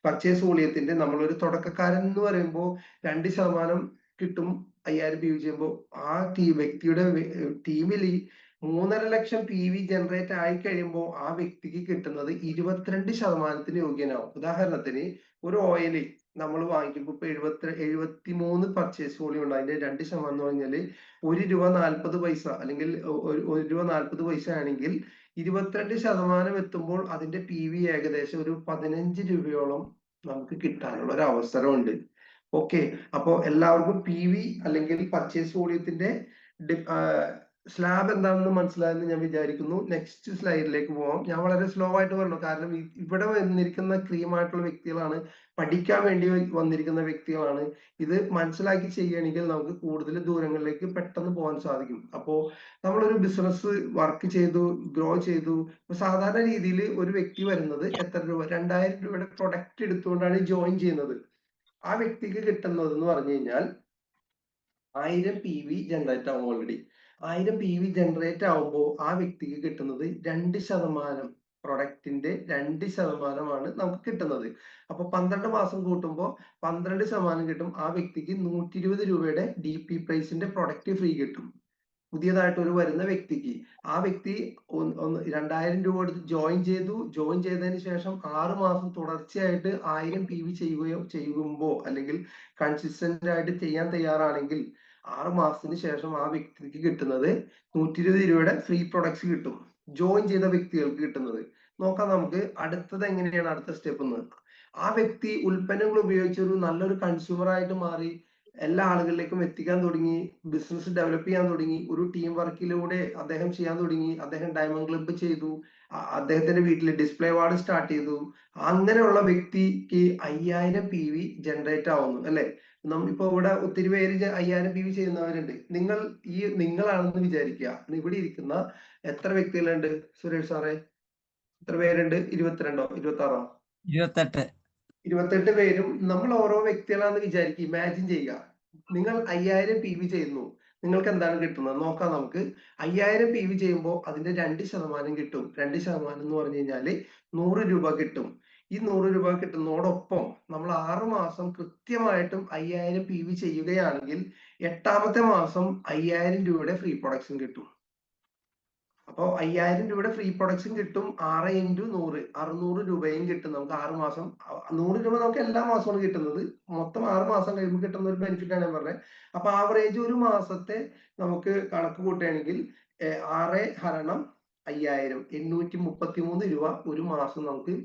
പർച്ചേസ് വോളിയത്തിന്റെ നമ്മളൊരു തുടക്കക്കാരൻ എന്ന് പറയുമ്പോൾ 2% കിട്ടും 5000 PV ചെയ്യുമ്പോൾ. ആ വ്യക്തിയുടെ ടീമിൽ 3.5 ലക്ഷം PV ജനറേറ്റ് ആയി കഴിയുമ്പോൾ ആ വ്യക്തിക്ക് കിട്ടുന്നത് 22%-ന് യോഗ്യനാവും. ഉദാഹരണത്തിന് ഒരു ഓയിൽ നമ്മൾ വാങ്ങിക്കുമ്പോൾ ഇപ്പൊ 73 പർച്ചേസ് വോളിയം ഉണ്ട്, അതിന്റെ 2% എന്ന് പറഞ്ഞാല് ₹1.40 അല്ലെങ്കിൽ 1.40 ആണെങ്കിൽ 22% എത്തുമ്പോൾ അതിന്റെ PV ഏകദേശം ഒരു 15 രൂപയോളം നമുക്ക് കിട്ടാനുള്ള ഒരു അവസരമുണ്ട്. ഓക്കെ, അപ്പോ എല്ലാവർക്കും PV അല്ലെങ്കിൽ പർച്ചേസ് വോളിയത്തിന്റെ സ്ലാബ് എന്താണെന്ന് മനസ്സിലായെന്ന് ഞാൻ വിചാരിക്കുന്നു. നെക്സ്റ്റ് സ്ലൈഡിലേക്ക് പോവാം. ഞാൻ വളരെ സ്ലോ ആയിട്ട് പറഞ്ഞു, കാരണം ഇവിടെ വന്നിരിക്കുന്ന ക്രീമായിട്ടുള്ള വ്യക്തികളാണ്, പഠിക്കാൻ വേണ്ടി വന്നിരിക്കുന്ന വ്യക്തികളാണ്. ഇത് മനസ്സിലാക്കി ചെയ്യുകയാണെങ്കിൽ നമുക്ക് കൂടുതൽ ദൂരങ്ങളിലേക്ക് പെട്ടെന്ന് പോകാൻ സാധിക്കും. അപ്പോ നമ്മളൊരു ബിസിനസ് വർക്ക് ചെയ്തു, ഗ്രോ ചെയ്തു. സാധാരണ രീതിയിൽ ഒരു വ്യക്തി വരുന്നത് എത്ര രൂപ, 2000 രൂപയുടെ പ്രൊഡക്റ്റ് എടുത്തുകൊണ്ടാണ് ജോയിൻ ചെയ്യുന്നത്. ആ വ്യക്തിക്ക് കിട്ടുന്നത് എന്ന് പറഞ്ഞു കഴിഞ്ഞാൽ 1000 PV ജനറേറ്റ് ആവും. 1000 PV ജനറേറ്റ് ആവുമ്പോൾ ആ വ്യക്തിക്ക് കിട്ടുന്നത് 2%. പ്രൊഡക്റ്റിന്റെ 2% നമുക്ക് കിട്ടുന്നത്. അപ്പൊ 12 മാസം കൂട്ടുമ്പോൾ 12% കിട്ടും. ആ വ്യക്തിക്ക് 120 രൂപയുടെ DP പ്രൈസിന്റെ പ്രൊഡക്റ്റ് ഫ്രീ കിട്ടും. പുതിയതായിട്ട് ഒരു വരുന്ന വ്യക്തിക്ക്. ആ വ്യക്തി 2000 രൂപ എടുത്ത് ജോയിൻ ചെയ്തു. ജോയിൻ ചെയ്തതിന് ശേഷം 6 മാസം തുടർച്ചയായിട്ട് 1000 PV ചെയ്യുമ്പോ അല്ലെങ്കിൽ കൺസിസ്റ്റന്റ് ആയിട്ട് ചെയ്യാൻ തയ്യാറാണെങ്കിൽ 6 മാസത്തിന് ശേഷം ആ വ്യക്തിക്ക് കിട്ടുന്നത് 120 രൂപയുടെ ഫ്രീ പ്രൊഡക്ട്സ് കിട്ടും. ജോയിൻ ചെയ്ത വ്യക്തികൾക്ക് കിട്ടുന്നത്. നോക്കാം നമുക്ക് അടുത്തത് എങ്ങനെയാണ് അടുത്ത സ്റ്റെപ്പ് എന്ന്. ആ വ്യക്തി ഉൽപ്പന്നങ്ങൾ ഉപയോഗിച്ച് ഒരു നല്ലൊരു കൺസ്യൂമർ ആയിട്ട് മാറി എല്ലാ ആളുകളിലേക്കും എത്തിക്കാൻ തുടങ്ങി, ബിസിനസ് ഡെവലപ്പ് ചെയ്യാൻ തുടങ്ങി, ഒരു ടീം വർക്കിലൂടെ അദ്ദേഹം ചെയ്യാൻ തുടങ്ങി, അദ്ദേഹം ഡയമണ്ട് ക്ലബ്ബ് ചെയ്തു, അദ്ദേഹത്തിന്റെ വീട്ടിൽ ഡിസ്പ്ലേ വാർഡ് സ്റ്റാർട്ട് ചെയ്തു. അങ്ങനെയുള്ള വ്യക്തിക്ക് 5000 PV ജനറേറ്റ് ആവുന്നു അല്ലെ. നമ്മളിപ്പോ ഇവിടെ ഒത്തിരി പേര് 5000 PV ചെയ്യുന്നവരുണ്ട്. നിങ്ങളാണെന്ന് വിചാരിക്കുക. ഇവിടെ ഇരിക്കുന്ന എത്ര വ്യക്തികളുണ്ട് സുരേഷ് സാറേ? എത്ര പേരുണ്ട്? 22ഓ 26ഓ? 28 പേരും നമ്മൾ ഓരോ വ്യക്തികളാണെന്ന് വിചാരിക്കുക. ഇമാജിൻ ചെയ്യുക. നിങ്ങൾ 5000 PV ചെയ്യുന്നു. നിങ്ങൾക്ക് എന്താണ് കിട്ടുന്നത് നോക്കാം നമുക്ക്. 5000 PV ചെയ്യുമ്പോൾ അതിന്റെ 2% കിട്ടും. 2% എന്ന് പറഞ്ഞു കഴിഞ്ഞാല് 100 രൂപ കിട്ടും. ഈ 100 രൂപ കിട്ടുന്നതോടൊപ്പം നമ്മൾ 6 മാസം കൃത്യമായിട്ടും 5000 PV ചെയ്യുകയാണെങ്കിൽ 8ാമത്തെ മാസം 5000 രൂപയുടെ ഫ്രീ പ്രൊഡക്ഷൻ കിട്ടും. അപ്പോൾ 5000 രൂപയുടെ ഫ്രീ പ്രൊഡക്ഷൻ കിട്ടും. 6 × 100 600 രൂപയും കിട്ടും നമുക്ക് 6 മാസം. 100 രൂപ നമുക്ക് എല്ലാ മാസമാണ് കിട്ടുന്നത്. മൊത്തം 6 മാസം കഴിയുമ്പോൾ കിട്ടുന്ന ഒരു ബെനിഫിറ്റ് ആണ് ഞാൻ പറഞ്ഞത്. അപ്പൊ ആവറേജ് ഒരു മാസത്തെ നമുക്ക് കണക്ക് കൂട്ടുകയാണെങ്കിൽ 6 × 5000 833 രൂപ ഒരു മാസം നമുക്ക്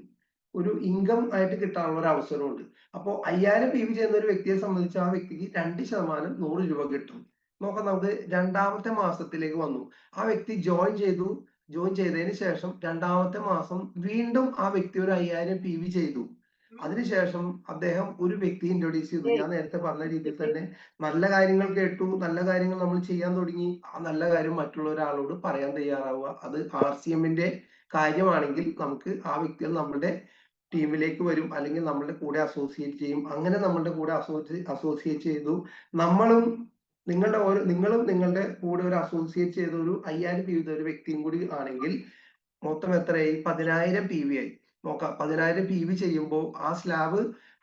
ഒരു ഇൻകം ആയിട്ട് കിട്ടാനുള്ള ഒരു അവസരമുണ്ട്. അപ്പോൾ 5000 PV ചെയ്യുന്ന ഒരു വ്യക്തിയെ സംബന്ധിച്ച് ആ വ്യക്തിക്ക് 2% 100 രൂപ കിട്ടും. നോക്കാം നമുക്ക് 2ാമത്തെ മാസത്തിലേക്ക് വന്നു. ആ വ്യക്തി ജോയിൻ ചെയ്തു. ജോയിൻ ചെയ്തതിന് ശേഷം 2ാമത്തെ മാസം വീണ്ടും ആ വ്യക്തി ഒരു 5000 PV ചെയ്തു. അതിനുശേഷം അദ്ദേഹം ഒരു വ്യക്തി ഇൻട്രൊഡ്യൂസ് ചെയ്തു. ഞാൻ നേരത്തെ പറഞ്ഞ രീതിയിൽ തന്നെ നല്ല കാര്യങ്ങൾ കേട്ടു, നല്ല കാര്യങ്ങൾ നമ്മൾ ചെയ്യാൻ തുടങ്ങി. ആ നല്ല കാര്യം മറ്റുള്ള ഒരാളോട് പറയാൻ തയ്യാറാവുക. അത് RCMന്റെ കാര്യമാണെങ്കിൽ നമുക്ക് ആ വ്യക്തികൾ നമ്മുടെ ടീമിലേക്ക് വരും, അല്ലെങ്കിൽ നമ്മളുടെ കൂടെ അസോസിയേറ്റ് ചെയ്യും. അങ്ങനെ നമ്മളുടെ കൂടെ അസോസിയേറ്റ് ചെയ്തു. നിങ്ങളും നിങ്ങളുടെ കൂടെ ഒരു അസോസിയേറ്റ് ചെയ്ത ഒരു 5000 PV ഒരു വ്യക്തിയും കൂടി ആണെങ്കിൽ മൊത്തം എത്രയായി? 10000 PV ആയി. നോക്കാം 10000 PV ചെയ്യുമ്പോൾ ആ സ്ലാബ്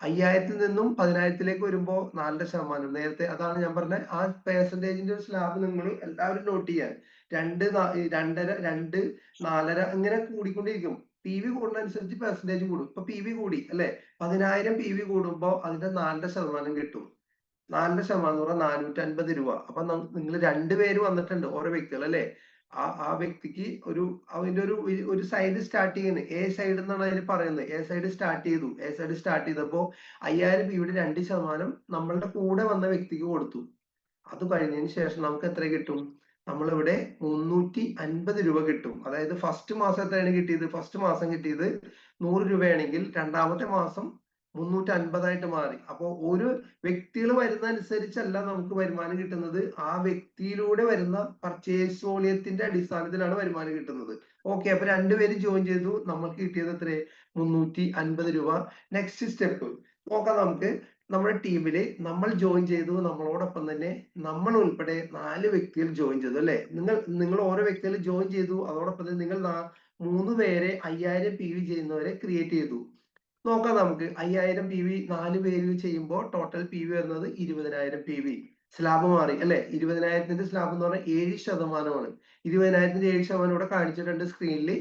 5000 നിന്നും 10000 വരുമ്പോൾ 4% നേരത്തെ അതാണ് ഞാൻ പറഞ്ഞത്. ആ പെർസെന്റേജിന്റെ സ്ലാബ് നിങ്ങൾ എല്ലാവരും നോട്ട് ചെയ്യാൻ. 2, 2.5, 2, 4.5 ഇങ്ങനെ കൂടിക്കൊണ്ടിരിക്കും. PV കൂടുന്നതനുസരിച്ച് പെർസെന്റേജ് കൂടും. ഇപ്പൊ PV കൂടി അല്ലെ. 10000 PV കൂടുമ്പോൾ അതിന്റെ 4% കിട്ടും. 4% എന്ന് പറഞ്ഞാൽ 450 രൂപ. അപ്പൊ നിങ്ങൾ 2 പേര് വന്നിട്ടുണ്ട്, ഓരോ വ്യക്തികൾ അല്ലെ. ആ വ്യക്തിക്ക് അതിന്റെ ഒരു സൈഡ് സ്റ്റാർട്ട് ചെയ്യുന്നത് എ സൈഡ് എന്നാണ് അതിന് പറയുന്നത്. എ സൈഡ് സ്റ്റാർട്ട് ചെയ്തു. എ സൈഡ് സ്റ്റാർട്ട് ചെയ്തപ്പോ 5000 PVയുടെ 2% നമ്മളുടെ കൂടെ വന്ന വ്യക്തിക്ക് കൊടുത്തു. അത് കഴിഞ്ഞതിന് ശേഷം നമുക്ക് എത്ര കിട്ടും? നമ്മളിവിടെ 350 രൂപ കിട്ടും. അതായത് ഫസ്റ്റ് മാസം എത്രയാണ് കിട്ടിയത്? ഫസ്റ്റ് മാസം കിട്ടിയത് 100 രൂപയാണെങ്കിൽ 2ാമത്തെ മാസം 350 ആയിട്ട് മാറി. അപ്പോൾ ഒരു വ്യക്തികൾ വരുന്നതനുസരിച്ചല്ല നമുക്ക് വരുമാനം കിട്ടുന്നത്. ആ വ്യക്തിയിലൂടെ വരുന്ന പർച്ചേസ് വോളിയത്തിന്റെ അടിസ്ഥാനത്തിലാണ് വരുമാനം കിട്ടുന്നത്. ഓക്കെ, അപ്പൊ 2 പേര് ജോയിൻ ചെയ്തു. നമുക്ക് കിട്ടിയത് എത്ര? 350 രൂപ. നെക്സ്റ്റ് സ്റ്റെപ്പ് നോക്കാം നമുക്ക്. നമ്മുടെ ടീമില് നമ്മൾ ജോയിൻ ചെയ്തു. നമ്മളോടൊപ്പം തന്നെ നമ്മൾ ഉൾപ്പെടെ 4 വ്യക്തികൾ ജോയിൻ ചെയ്തു അല്ലെ. നിങ്ങൾ ഓരോ വ്യക്തികൾ ജോയിൻ ചെയ്തു. അതോടൊപ്പം തന്നെ നിങ്ങൾ 3 പേരെ 5000 PV ചെയ്യുന്നവരെ ക്രിയേറ്റ് ചെയ്തു. നോക്കാം നമുക്ക്. 5000 PV 4 പേര് ചെയ്യുമ്പോൾ ടോട്ടൽ PV വരുന്നത് 20000 PV. സ്ലാബ് മാറി അല്ലെ. 20000ന്റെ സ്ലാബ് എന്ന് പറഞ്ഞാൽ 7%. 20000ന്റെ 7% ഇവിടെ കാണിച്ചിട്ടുണ്ട് സ്ക്രീനിൽ.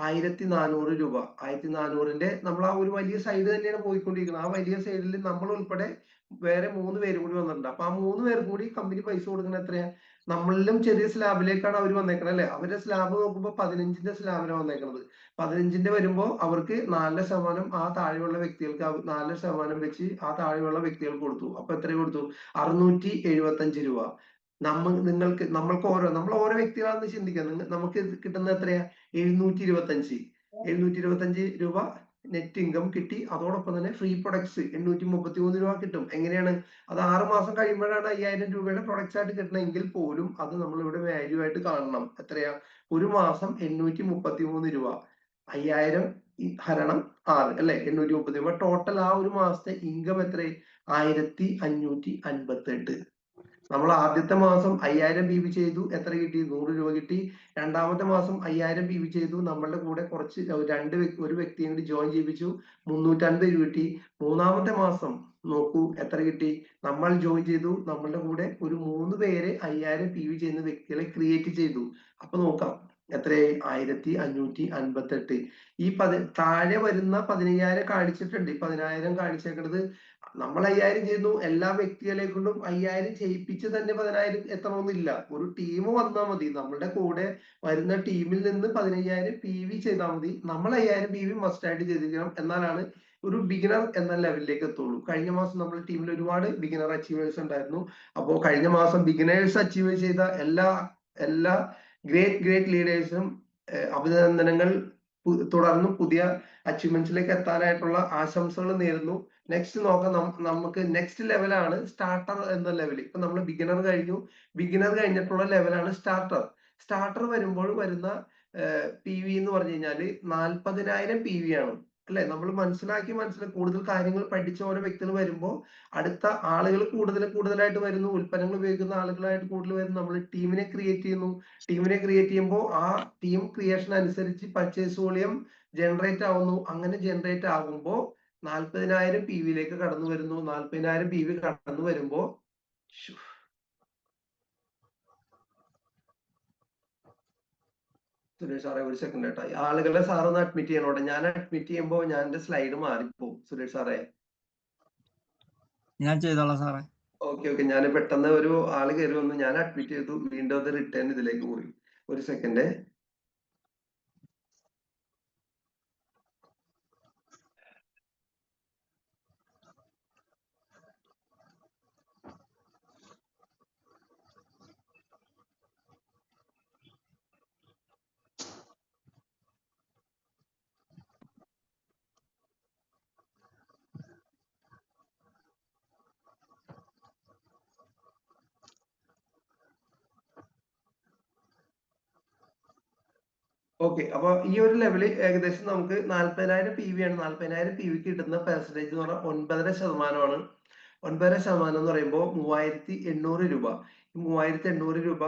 1400 രൂപ. 1400ന്റെ നമ്മൾ ആ ഒരു വലിയ സൈഡ് തന്നെയാണ് പോയിക്കൊണ്ടിരിക്കുന്നത്. ആ വലിയ സൈഡിൽ നമ്മൾ ഉൾപ്പെടെ വേറെ 3 പേര് കൂടി വന്നിട്ടുണ്ട്. അപ്പൊ ആ 3 പേർക്ക് കൂടി കമ്പനി പൈസ കൊടുക്കുന്നത് എത്രയാ? നമ്മളിലും ചെറിയ സ്ലാബിലേക്കാണ് അവർ വന്നേക്കുന്നത് അല്ലെ. അവരുടെ സ്ലാബ് നോക്കുമ്പോൾ 15ന്റെ സ്ലാബിലാണ് വന്നേക്കുന്നത്. 15ന്റെ വരുമ്പോ അവർക്ക് 4% ആ താഴെയുള്ള വ്യക്തികൾക്ക് 4% വെച്ച് ആ താഴെയുള്ള വ്യക്തികൾക്ക് കൊടുത്തു. അപ്പൊ എത്ര കൊടുത്തു? 675 രൂപ. നമ്മൾ ഓരോ വ്യക്തികളാണെന്ന് ചിന്തിക്കാം. നമുക്ക് കിട്ടുന്നത് എത്രയാ? 725 രൂപ നെറ്റ് ഇൻകം കിട്ടി. അതോടൊപ്പം തന്നെ ഫ്രീ പ്രൊഡക്ട്സ് 833 രൂപ കിട്ടും. എങ്ങനെയാണ്? അത് 6 മാസം കഴിയുമ്പോഴാണ് 5000 രൂപയുടെ പ്രൊഡക്ട്സ് ആയിട്ട് കിട്ടണമെങ്കിൽ പോലും അത് നമ്മൾ ഇവിടെ വാല്യൂ ആയിട്ട് കാണണം. എത്രയാ? ഒരു മാസം 833 രൂപ. 5000 × 6 അല്ലെ. 830 രൂപ ടോട്ടൽ. ആ ഒരു മാസത്തെ ഇൻകം എത്ര? 1558. നമ്മൾ ആദ്യത്തെ മാസം 5000 PV ചെയ്തു, എത്ര കിട്ടി? 100 രൂപ കിട്ടി. രണ്ടാമത്തെ മാസം 5000 PV ചെയ്തു, നമ്മളുടെ കൂടെ കുറച്ച് ഒരു വ്യക്തിയെ കൂടി ജോയിൻ ചെയ്യിപ്പിച്ചു, 350 രൂപ കിട്ടി. മൂന്നാമത്തെ മാസം നോക്കൂ എത്ര കിട്ടി? നമ്മൾ ജോയിൻ ചെയ്തു, നമ്മളുടെ കൂടെ ഒരു 3 പേരെ 5000 PV ചെയ്യുന്ന വ്യക്തികളെ ക്രിയേറ്റ് ചെയ്തു. അപ്പൊ നോക്കാം എത്രയായി? 1558. ഈ താഴെ വരുന്ന 15000 കാണിച്ചിട്ടുണ്ട്. 10000 കാണിച്ചേക്കുന്നത് നമ്മൾ 5000 ചെയ്യുന്നു, എല്ലാ വ്യക്തികളെ കൊണ്ടും 5000 ചെയ്യിപ്പിച്ച് തന്നെ 10000 എത്തണമെന്നില്ല. ഒരു ടീം വന്നാൽ മതി, നമ്മളുടെ കൂടെ വരുന്ന ടീമിൽ നിന്ന് 15000 PV ചെയ്താൽ മതി. നമ്മൾ 5000 PV മസ്റ്റ് ആയിട്ട് ചെയ്തിരിക്കണം, എന്നാലാണ് ഒരു ബിഗിനർ എന്ന ലെവലിലേക്ക് എത്തുള്ളൂ. കഴിഞ്ഞ മാസം നമ്മുടെ ടീമിൽ ഒരുപാട് ബിഗിനർ അച്ചീവേഴ്സ് ഉണ്ടായിരുന്നു. അപ്പോൾ കഴിഞ്ഞ മാസം ബിഗിനേഴ്സ് അച്ചീവ് ചെയ്ത എല്ലാ ഗ്രേറ്റ് ലീഡേഴ്സും അഭിനന്ദനങ്ങൾ. തുടർന്നും പുതിയ അച്ചീവ്മെന്റ്സിലേക്ക് എത്താനായിട്ടുള്ള ആശംസകൾ നേരുന്നു. നെക്സ്റ്റ് നോക്കാം, നമുക്ക് നെക്സ്റ്റ് ലെവലാണ് സ്റ്റാർട്ടർ എന്ന ലെവൽ. ഇപ്പൊ നമ്മൾ ബിഗിനർ കഴിഞ്ഞു, ബിഗിനർ കഴിഞ്ഞിട്ടുള്ള ലെവലാണ് സ്റ്റാർട്ടർ. സ്റ്റാർട്ടർ വരുമ്പോൾ വരുന്ന PV എന്ന് പറഞ്ഞു കഴിഞ്ഞാൽ 40000 PV ആണ് അല്ലെ? നമ്മൾ മനസ്സിലാക്കി കൂടുതൽ കാര്യങ്ങൾ പഠിച്ച ഓരോ വ്യക്തികൾ വരുമ്പോൾ അടുത്ത ആളുകൾ കൂടുതലായിട്ട് വരുന്നു, ഉൽപ്പന്നങ്ങൾ ഉപയോഗിക്കുന്ന ആളുകളായിട്ട് കൂടുതൽ വരുന്നു. നമ്മൾ ടീമിനെ ക്രിയേറ്റ് ചെയ്യുന്നു. ടീമിനെ ക്രിയേറ്റ് ചെയ്യുമ്പോൾ ആ ടീം ക്രിയേഷൻ അനുസരിച്ച് പർച്ചേസ് വോളിയം ജനറേറ്റ് ആവുന്നു. അങ്ങനെ ജനറേറ്റ് ആകുമ്പോൾ 40000 PV കടന്നു വരുന്നു. 40000 PV കടന്നു വരുമ്പോ സുരേഷ് സാറേ ഒരു സെക്കൻഡ് കേട്ടോ, ആളുകളെ സാറൊന്ന് അഡ്മിറ്റ് ചെയ്യണോട്ടെ. ഞാൻ അഡ്മിറ്റ് ചെയ്യുമ്പോ ഞാൻ എന്റെ സ്ലൈഡ് മാറിപ്പോ. സുരേഷ് സാറേ ഞാൻ ചെയ്തോളാം സാറേ. ഓക്കെ ഞാൻ പെട്ടെന്ന് ഒരു ആള് കയറി വന്നു, ഞാൻ അഡ്മിറ്റ് ചെയ്തു, വീണ്ടും അത് റിട്ടേൺ ഇതിലേക്ക് പോയി. ഒരു സെക്കൻഡ്. ഓക്കെ, അപ്പൊ ഈ ഒരു ലെവല് ഏകദേശം നമുക്ക് 40000 PV ആണ്. 40000 PV കിട്ടുന്ന പെർസെന്റേജ് എന്ന് പറഞ്ഞാൽ 9.5%. 9.5% എന്ന് പറയുമ്പോൾ 3800 രൂപ. 3800 രൂപ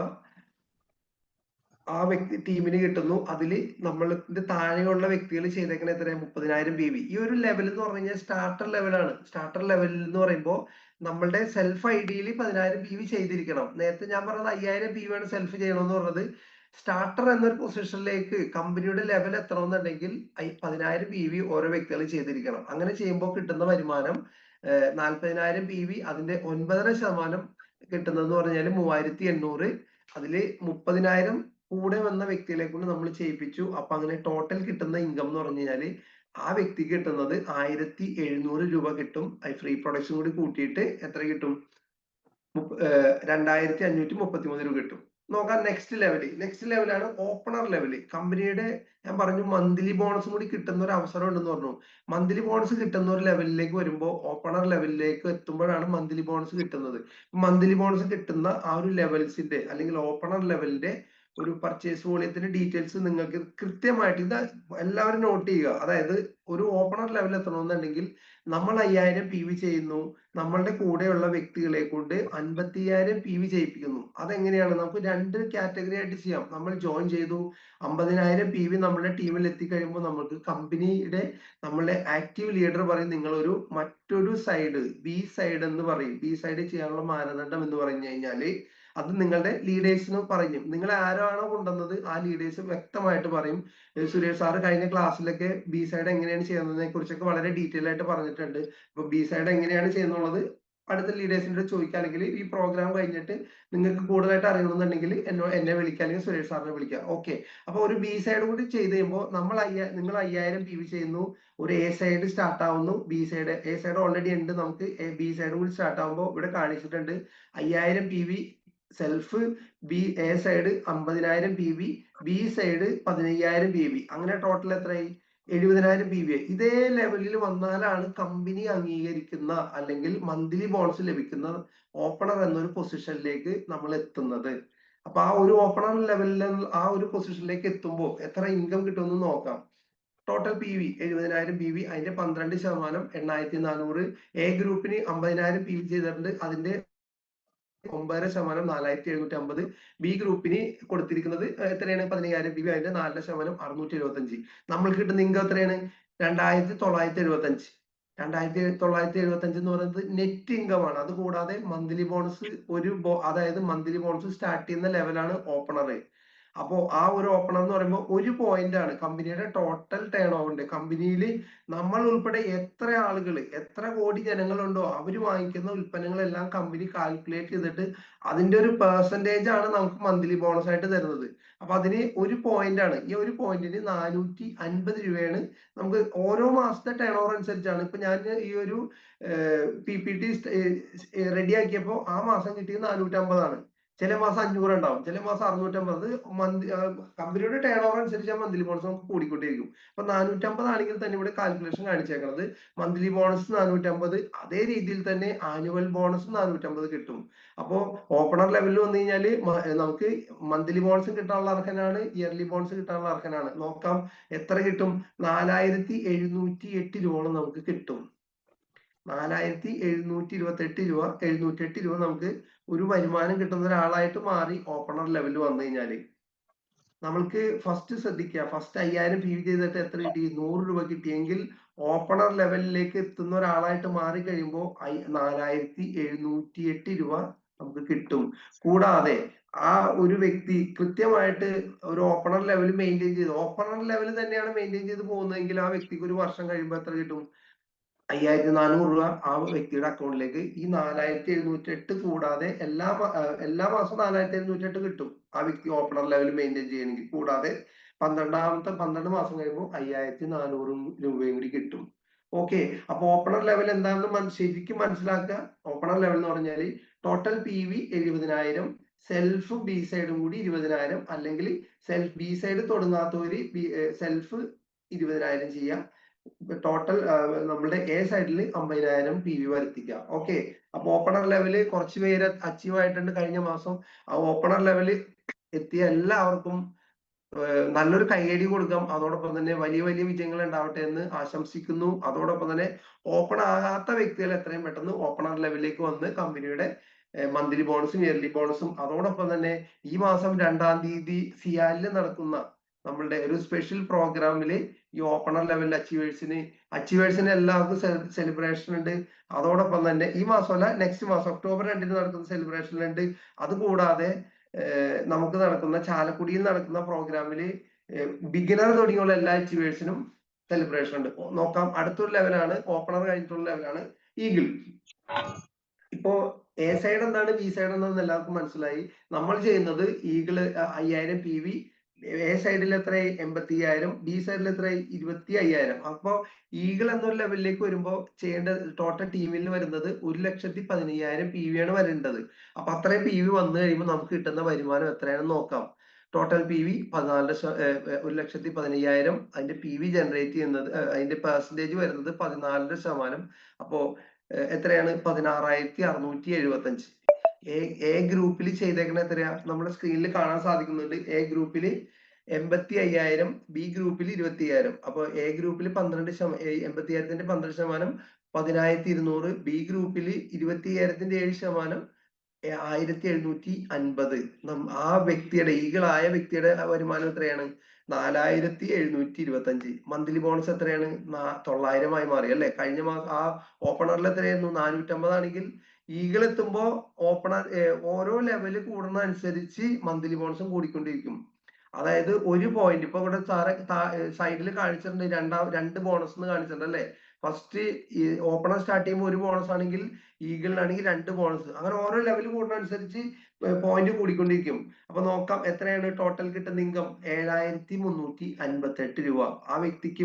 ആ വ്യക്തി ടീമിന് കിട്ടുന്നു. അതിൽ നമ്മളുടെ താഴെയുള്ള വ്യക്തികൾ ചെയ്തേക്കണ എത്ര? 30000 PV. ഈ ഒരു ലെവൽ എന്ന് പറഞ്ഞു കഴിഞ്ഞാൽ സ്റ്റാർട്ടർ ലെവലാണ്. സ്റ്റാർട്ടർ ലെവലിൽ എന്ന് പറയുമ്പോൾ നമ്മളുടെ സെൽഫ് ഐഡിയയിൽ 10000 PV ചെയ്തിരിക്കണം. നേരത്തെ ഞാൻ പറഞ്ഞത് 5000 PV ആണ് സെൽഫ് ചെയ്യണമെന്ന് പറഞ്ഞത്. സ്റ്റാർട്ടർ എന്നൊരു പൊസിഷനിലേക്ക് കമ്പനിയുടെ ലെവൽ എത്തണമെന്നുണ്ടെങ്കിൽ 10000 PV ഓരോ വ്യക്തികൾ ചെയ്തിരിക്കണം. അങ്ങനെ ചെയ്യുമ്പോൾ കിട്ടുന്ന വരുമാനം 40000 PV, അതിന്റെ 9.5% കിട്ടുന്നതെന്ന് പറഞ്ഞാൽ 3800. അതില് 30000 കൂടെ വന്ന വ്യക്തികളെ കൊണ്ട് നമ്മൾ ചെയ്യിപ്പിച്ചു. അപ്പൊ അങ്ങനെ ടോട്ടൽ കിട്ടുന്ന ഇൻകം എന്ന് പറഞ്ഞു കഴിഞ്ഞാല് ആ വ്യക്തിക്ക് കിട്ടുന്നത് 1700 രൂപ കിട്ടും. ഫ്രീ പ്രൊഡക്ഷൻ കൂടി കൂട്ടിയിട്ട് എത്ര കിട്ടും? 2533 രൂപ കിട്ടും. നോക്കാം നെക്സ്റ്റ് ലെവലാണ് ഓപ്പണർ ലെവല്. കമ്പനിയുടെ ഞാൻ പറഞ്ഞു മന്ത്ലി ബോണസും കൂടി കിട്ടുന്ന ഒരു അവസരം ഉണ്ടെന്ന് പറഞ്ഞു. മന്ത്ലി ബോണസ് കിട്ടുന്ന ഒരു ലെവലിലേക്ക് വരുമ്പോൾ ഓപ്പണർ ലെവലിലേക്ക് എത്തുമ്പോഴാണ് മന്ത്ലി ബോണസ് കിട്ടുന്നത്. മന്ത്ലി ബോണസ് കിട്ടുന്ന ആ ഒരു ലെവൽസിന്റെ അല്ലെങ്കിൽ ഓപ്പണർ ലെവലിന്റെ ഒരു പർച്ചേസ് വോളിയത്തിന്റെ ഡീറ്റെയിൽസ് നിങ്ങൾക്ക് കൃത്യമായിട്ട് ഇത് എല്ലാവരും നോട്ട് ചെയ്യുക. അതായത് ഒരു ഓപ്പണർ ലെവൽ എത്തണമെന്നുണ്ടെങ്കിൽ നമ്മൾ 5000 PV ചെയ്യുന്നു, നമ്മളുടെ കൂടെയുള്ള വ്യക്തികളെ കൊണ്ട് 55000 PV ചെയ്യിപ്പിക്കുന്നു. അതെങ്ങനെയാണ്? നമുക്ക് 2 കാറ്റഗറി ആയിട്ട് ചെയ്യാം. നമ്മൾ ജോയിൻ ചെയ്തു, 50000 PV നമ്മുടെ ടീമിൽ എത്തിക്കഴിയുമ്പോൾ നമുക്ക് കമ്പനിയുടെ നമ്മളെ ആക്റ്റീവ് ലീഡർ പറയും നിങ്ങളൊരു മറ്റൊരു സൈഡ് ബി സൈഡ് എന്ന് പറയും. ബി സൈഡ് ചെയ്യാനുള്ള മാനദണ്ഡം എന്ന് പറഞ്ഞു കഴിഞ്ഞാല് അത് നിങ്ങളുടെ ലീഡേഴ്സിന് പറയും. നിങ്ങൾ ആരാണോ കൊണ്ടുവന്നത് ആ ലീഡേഴ്സ് വ്യക്തമായിട്ട് പറയും. സുരേഷ് സാറ് കഴിഞ്ഞ ക്ലാസ്സിലൊക്കെ ബി സൈഡ് എങ്ങനെയാണ് ചെയ്യുന്നതിനെ കുറിച്ചൊക്കെ വളരെ ഡീറ്റെയിൽ ആയിട്ട് പറഞ്ഞിട്ടുണ്ട്. അപ്പൊ ബി സൈഡ് എങ്ങനെയാണ് ചെയ്യുന്നുള്ളത് അടുത്ത ലീഡേഴ്സിന്റെ ചോദിക്കുക, അല്ലെങ്കിൽ ഈ പ്രോഗ്രാം കഴിഞ്ഞിട്ട് നിങ്ങൾക്ക് കൂടുതലായിട്ട് അറിയണമെന്നുണ്ടെങ്കിൽ എന്നെ വിളിക്കുക, അല്ലെങ്കിൽ സുരേഷ് സാറിനെ വിളിക്കുക. ഓക്കെ, അപ്പൊ ഒരു ബി സൈഡ് കൂടി ചെയ്ത് കഴിയുമ്പോൾ നിങ്ങൾ 5000 PV ചെയ്യുന്നു, ഒരു എ സൈഡ് സ്റ്റാർട്ട് ആവുന്നു. എ സൈഡ് ഓൾറെഡി ഉണ്ട്, നമുക്ക് ബി സൈഡ് കൂടി സ്റ്റാർട്ട് ആവുമ്പോൾ ഇവിടെ കാണിച്ചിട്ടുണ്ട് 5000 PV self, A side 50000 PV, B side 15000 PV. അങ്ങനെ ടോട്ടൽ എത്രയായി? 70000 PV. ഇതേ ലെവലിൽ വന്നാലാണ് കമ്പനി അംഗീകരിക്കുന്ന അല്ലെങ്കിൽ മന്ത്ലി ബോണസ് ലഭിക്കുന്ന ഓപ്പണർ എന്നൊരു പൊസിഷനിലേക്ക് നമ്മൾ എത്തുന്നത്. അപ്പൊ ആ ഒരു ഓപ്പണർ ലെവലിൽ ആ ഒരു പൊസിഷനിലേക്ക് എത്തുമ്പോൾ എത്ര ഇൻകം കിട്ടുമെന്ന് നോക്കാം. ടോട്ടൽ PV 70000 PV, അതിന്റെ 12% 8400. എ ഗ്രൂപ്പിന് 50000 PV ചെയ്തിട്ടുണ്ട്, അതിന്റെ 9.5% 4750. ബി ഗ്രൂപ്പിന് കൊടുത്തിരിക്കുന്നത് എത്രയാണ്? 15,000 PV. അതിന്റെ 4% 675. നമ്മൾക്ക് കിട്ടുന്ന ഇൻകം എത്രയാണ്? 2,975. 2,975 എന്ന് പറയുന്നത് നെറ്റ് ഇൻകം ആണ്. അത് കൂടാതെ മന്ത്ലി ബോണസ് അതായത് മന്ത്ലി ബോണസ് സ്റ്റാർട്ട് ചെയ്യുന്ന ലെവലാണ് ഓപ്പണർ. അപ്പോ ആ ഒരു ഓപ്പണർ എന്ന് പറയുമ്പോൾ ഒരു പോയിന്റ് ആണ് കമ്പനിയുടെ ടോട്ടൽ ടേൺ ഓവറിന്റെ. കമ്പനിയിൽ നമ്മൾ ഉൾപ്പെടെ എത്ര ആളുകൾ, എത്ര കോടി ജനങ്ങളുണ്ടോ അവര് വാങ്ങിക്കുന്ന ഉൽപ്പന്നങ്ങളെല്ലാം കമ്പനി കാൽക്കുലേറ്റ് ചെയ്തിട്ട് അതിന്റെ ഒരു പെർസെന്റേജ് ആണ് നമുക്ക് മന്ത്ലി ബോണസ് ആയിട്ട് തരുന്നത്. അപ്പൊ അതിന് ഒരു പോയിന്റ് ആണ്. ഈ ഒരു പോയിന്റിന് 450 രൂപയാണ് നമുക്ക് ഓരോ മാസത്തെ ടേൺ ഓവർ അനുസരിച്ചാണ്. ഇപ്പൊ ഞാൻ ഈ ഒരു PPT റെഡിയാക്കിയപ്പോ ആ മാസം കിട്ടിയത് 450 ആണ്. ചില മാസം 500 ഉണ്ടാവും, ചില മാസം 650. കമ്പനിയുടെ ടേൺ ഓവർ അനുസരിച്ച് മന്ത്ലി ബോണസ് നമുക്ക് കൂടിക്കൊണ്ടിരിക്കും. അപ്പൊ 450 ആണെങ്കിൽ തന്നെ ഇവിടെ കാൽക്കുലേഷൻ കാണിച്ചേക്കുന്നത് മന്ത്ലി ബോണസ് 450, അതേ രീതിയിൽ തന്നെ ആനുവൽ ബോണസ് 450 കിട്ടും. അപ്പോ ഓപ്പണർ ലെവലിൽ വന്നു കഴിഞ്ഞാല് നമുക്ക് മന്ത്ലി ബോണസ് കിട്ടാനുള്ള അർഹനാണ്, ഇയർലി ബോണസ് കിട്ടാനുള്ള അർഹനാണ്. നോക്കാം എത്ര കിട്ടും. 4,708 രൂപ നമുക്ക് കിട്ടും. 4,728 രൂപ, 708 രൂപ നമുക്ക് ഒരു വരുമാനം കിട്ടുന്ന ഒരാളായിട്ട് മാറി ഓപ്പണർ ലെവലിൽ വന്നു കഴിഞ്ഞാല്. നമ്മൾക്ക് ഫസ്റ്റ് ശ്രദ്ധിക്കുക, ഫസ്റ്റ് 5,000 PV ചെയ്തിട്ട് എത്ര കിട്ടി? 100 രൂപ കിട്ടിയെങ്കിൽ ഓപ്പണർ ലെവലിലേക്ക് എത്തുന്ന ഒരാളായിട്ട് മാറി കഴിയുമ്പോൾ 4,708 രൂപ നമുക്ക് കിട്ടും. കൂടാതെ ആ ഒരു വ്യക്തി കൃത്യമായിട്ട് ഒരു ഓപ്പണർ ലെവൽ മെയിൻറ്റെയിൻ ചെയ്ത്, ഓപ്പണർ ലെവൽ തന്നെയാണ് മെയിൻറ്റെയിൻ ചെയ്ത് പോകുന്നതെങ്കിൽ ആ വ്യക്തിക്ക് ഒരു വർഷം കഴിയുമ്പോൾ എത്ര കിട്ടും? 5,400 രൂപ ആ വ്യക്തിയുടെ അക്കൗണ്ടിലേക്ക്. ഈ 4,708 കൂടാതെ എല്ലാ മാസവും 4,708 കിട്ടും ആ വ്യക്തി ഓപ്പണർ ലെവൽ മെയിൻറ്റെയിൻ ചെയ്യണമെങ്കിൽ. കൂടാതെ 12 മാസം കഴിയുമ്പോൾ 5,400 രൂപയും കൂടി കിട്ടും. ഓക്കെ, അപ്പൊ ഓപ്പണർ ലെവൽ എന്താണെന്ന് ശരിക്കും മനസ്സിലാക്കുക. ഓപ്പണർ ലെവൽ എന്ന് പറഞ്ഞാൽ ടോട്ടൽ PV 70,000, സെൽഫ് ബി സൈഡും കൂടി 20,000, അല്ലെങ്കിൽ സെൽഫ് ബി സൈഡ് തുടങ്ങാത്തവര് സെൽഫ് 20,000 ചെയ്യാം. ടോട്ടൽ നമ്മുടെ എ സൈഡിൽ 50,000 PV വരുത്തിക്കാം. ഓക്കെ, അപ്പൊ ഓപ്പണർ ലെവല് കുറച്ച് പേര് അച്ചീവ് ആയിട്ടുണ്ട് കഴിഞ്ഞ മാസം. ആ ഓപ്പണർ ലെവല് എത്തിയ എല്ലാവർക്കും നല്ലൊരു കൈയടി കൊടുക്കാം. അതോടൊപ്പം തന്നെ വലിയ വലിയ വിജയങ്ങൾ ഉണ്ടാവട്ടെ എന്ന് ആശംസിക്കുന്നു. അതോടൊപ്പം തന്നെ ഓപ്പൺ ആകാത്ത വ്യക്തികൾ എത്രയും പെട്ടെന്ന് ഓപ്പണർ ലെവലിലേക്ക് വന്ന് കമ്പനിയുടെ മന്ത്ലി ബോണസും ഇയർലി ബോണസും, അതോടൊപ്പം തന്നെ ഈ മാസം 2-ാം തീയതി സിയാലിൽ നടക്കുന്ന നമ്മളുടെ ഒരു സ്പെഷ്യൽ പ്രോഗ്രാമില് ഈ ഓപ്പണർ ലെവൽ അച്ചീവേഴ്സിന് എല്ലാവർക്കും സെലിബ്രേഷൻ ഉണ്ട്. അതോടൊപ്പം തന്നെ ഈ മാസമല്ല, നെക്സ്റ്റ് മാസം ഒക്ടോബർ 2-ന് നടക്കുന്ന സെലിബ്രേഷൻ ഉണ്ട്. അതുകൂടാതെ നമുക്ക് നടക്കുന്ന ചാലക്കുടിയിൽ നടക്കുന്ന പ്രോഗ്രാമില് ബിഗിനർ തുടങ്ങിയുള്ള എല്ലാ അച്ചീവേഴ്സിനും സെലിബ്രേഷൻ ഉണ്ട്. നോക്കാം, അടുത്തൊരു ലെവലാണ് ഓപ്പണർ കഴിഞ്ഞിട്ടുള്ള ലെവലാണ് ഈഗിൾ. ഇപ്പോ എ സൈഡ് എന്താണ്, ബി സൈഡ് എന്താണെന്ന് എല്ലാവർക്കും മനസ്സിലായി. നമ്മൾ ചെയ്യുന്നത് ഈഗിള് 5,000 PV, എ സൈഡിൽ എത്ര? 85,000, ബി സൈഡിൽ എത്ര? 25,000. അപ്പോ ഈഗിൾ എന്നൊരു ലെവലിലേക്ക് വരുമ്പോൾ ചെയ്യേണ്ട ടോട്ടൽ ടീമിൽ വരുന്നത് 1,15,000 PV ആണ് വരേണ്ടത്. അപ്പൊ അത്രയും PV വന്നു കഴിയുമ്പോൾ നമുക്ക് കിട്ടുന്ന വരുമാനം എത്രയാണെന്ന് നോക്കാം. Total PV 1,15,000. അതിന്റെ PV ജനറേറ്റ് ചെയ്യുന്നത്, അതിന്റെ പെർസെന്റേജ് വരുന്നത് 14%. അപ്പോ എത്രയാണ്? 16,675. എ ഗ്രൂപ്പിൽ ചെയ്തേക്കണ എത്രയാ? നമ്മുടെ സ്ക്രീനിൽ കാണാൻ സാധിക്കുന്നുണ്ട്. എ ഗ്രൂപ്പിൽ 85,000, ബി ഗ്രൂപ്പിൽ 20,000. അപ്പൊ എ ഗ്രൂപ്പിൽ 80,000ന്റെ 12%, 10,200. ബി ഗ്രൂപ്പിൽ 20,000ന്റെ 7%, 1,750. ആ വ്യക്തിയുടെ, ഈഗിളായ വ്യക്തിയുടെ വരുമാനം എത്രയാണ്? 4,725. മന്ത്ലി ബോണസ് എത്രയാണ്? 900 ആയി മാറി അല്ലെ? കഴിഞ്ഞ മാസം ആ ഓപ്പണറിൽ എത്രയായിരുന്നു? 450 ആണെങ്കിൽ ഈഗിൾ എത്തുമ്പോ ഓപ്പണർ ഓരോ ലെവല് കൂടുന്ന അനുസരിച്ച് മന്ത്ലി ബോണസും കൂടിക്കൊണ്ടിരിക്കും. അതായത് ഒരു പോയിന്റ്, ഇപ്പൊ ഇവിടെ സാറെ സൈഡിൽ കാണിച്ചിട്ടുണ്ട്, രണ്ട് ബോണസ് എന്ന് കാണിച്ചിട്ടുണ്ട് അല്ലെ? ഫസ്റ്റ് ഈ ഓപ്പണർ സ്റ്റാർട്ട് ചെയ്യുമ്പോൾ ഒരു ബോണസ് ആണെങ്കിൽ ഈഗിളിനാണെങ്കിൽ 2 ബോണസ്. അങ്ങനെ ഓരോ ലെവൽ കൂടുന്ന അനുസരിച്ച് പോയിന്റ് കൂടിക്കൊണ്ടിരിക്കും. അപ്പൊ നോക്കാം എത്രയാണ് ടോട്ടൽ കിട്ടുന്ന ഇൻകം. 7,358 രൂപ. ആ വ്യക്തിക്ക്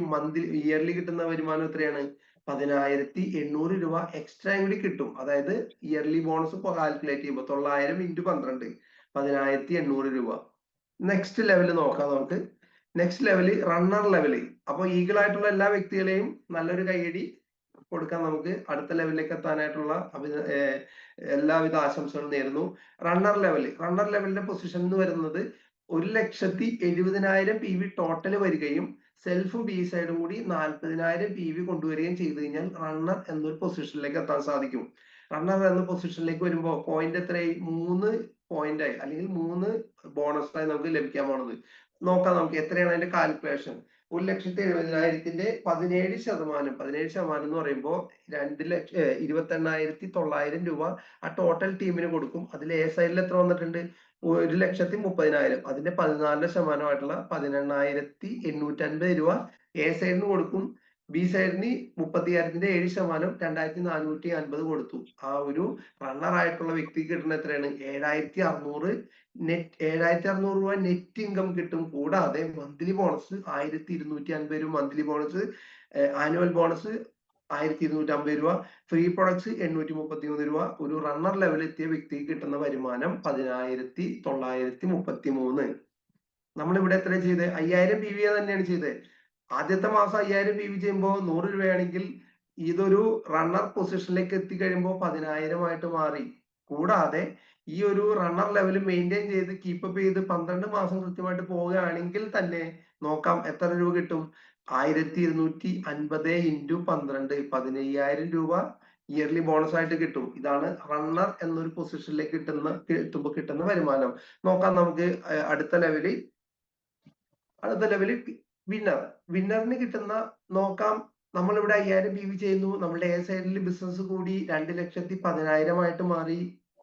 ഇയർലി കിട്ടുന്ന വരുമാനം എത്രയാണ്? 10,800 രൂപ എക്സ്ട്രാ കൂടി കിട്ടും. അതായത് ഇയർലി ബോണസ് കാൽക്കുലേറ്റ് ചെയ്യുമ്പോൾ 900 × 12, 10,800 രൂപ. നെക്സ്റ്റ് ലെവൽ നോക്കാം നമുക്ക്. Next level runner level. അപ്പൊ ഈഗിൾ ആയിട്ടുള്ള എല്ലാ വ്യക്തികളെയും നല്ലൊരു കൈയടി കൊടുക്കാൻ നമുക്ക് അടുത്ത ലെവലിലേക്ക് എത്താനായിട്ടുള്ള എല്ലാവിധ ആശംസകളും നേരുന്നു. റണ്ണർ ലെവലിന്റെ പൊസിഷൻ എന്ന് വരുന്നത് 1,70,000 PV ടോട്ടൽ വരികയും സെൽഫും ബി സൈഡും കൂടി 40,000 PV കൊണ്ടുവരികയും ചെയ്തു കഴിഞ്ഞാൽ റണ്ണർ എന്നൊരു പൊസിഷനിലേക്ക് എത്താൻ സാധിക്കും. റണ്ണർ എന്ന പൊസിഷനിലേക്ക് വരുമ്പോൾ പോയിന്റ് എത്രയായി? 3 പോയിന്റ് ആയി, അല്ലെങ്കിൽ 3 ബോണസ് ആയി നമുക്ക് ലഭിക്കാൻ പോണത്. നോക്കാം നമുക്ക് എത്രയാണ് അതിന്റെ കാൽക്കുലേഷൻ. 1,70,000-ന്റെ 17% എന്ന് പറയുമ്പോൾ 28,900 രൂപ ആ ടോട്ടൽ ടീമിന് കൊടുക്കും. അതിൽ എ സൈഡിൽ എത്ര വന്നിട്ടുണ്ട്? 1,30,000. അതിന്റെ 14% 18,850 രൂപ എ സൈഡിന് കൊടുക്കും. ബി സൈഡിന് 30,000-ന്റെ 7% 2,450 കൊടുത്തു. ആ ഒരു റണ്ണർ ആയിട്ടുള്ള വ്യക്തിക്ക് കിട്ടുന്ന എത്രയാണ്? 7,600 നെറ്റ് 7,600 രൂപ നെറ്റ് ഇൻകം കിട്ടും. കൂടാതെ മന്ത്ലി ബോണസ് 1,250 രൂപ മന്ത്ലി ബോണസ്, ആനുവൽ ബോണസ് 1,250 രൂപ, ഫ്രീ പ്രൊഡക്ട്സ് 833 രൂപ. ഒരു റണ്ണർ ലെവലിൽ എത്തിയ വ്യക്തിക്ക് കിട്ടുന്ന വരുമാനം 10,933. നമ്മളിവിടെ എത്ര ചെയ്ത്? 5,000 PV തന്നെയാണ് ചെയ്തത്. ആദ്യത്തെ മാസം 5,000 PV ചെയ്യുമ്പോൾ 100 രൂപയാണെങ്കിൽ ഇതൊരു റണ്ണർ പൊസിഷനിലേക്ക് എത്തിക്കഴിയുമ്പോൾ 10,000 ആയിട്ട് മാറി. കൂടാതെ ഈ ഒരു റണ്ണർ ലെവൽ മെയിൻറ്റെയിൻ ചെയ്ത് കീപ്പപ്പ് ചെയ്ത് 12 മാസം കൃത്യമായിട്ട് പോവുകയാണെങ്കിൽ തന്നെ നോക്കാം എത്ര രൂപ കിട്ടും? 1,250 ഇൻറ്റു 12 15,000 രൂപ ഇയർലി ബോണസ് ആയിട്ട് കിട്ടും. ഇതാണ് റണ്ണർ എന്നൊരു പൊസിഷനിലേക്ക് എത്തുമ്പോൾ കിട്ടുന്ന വരുമാനം. നോക്കാം നമുക്ക് അടുത്ത ലെവലിൽ വിന്നറിന് കിട്ടുന്ന നോക്കാം. നമ്മളിവിടെ 5,000 PV ചെയ്യുന്നു. നമ്മളുടെ എ സൈഡിൽ ബിസിനസ് കൂടി 2,10,000 ആയിട്ട് മാറി.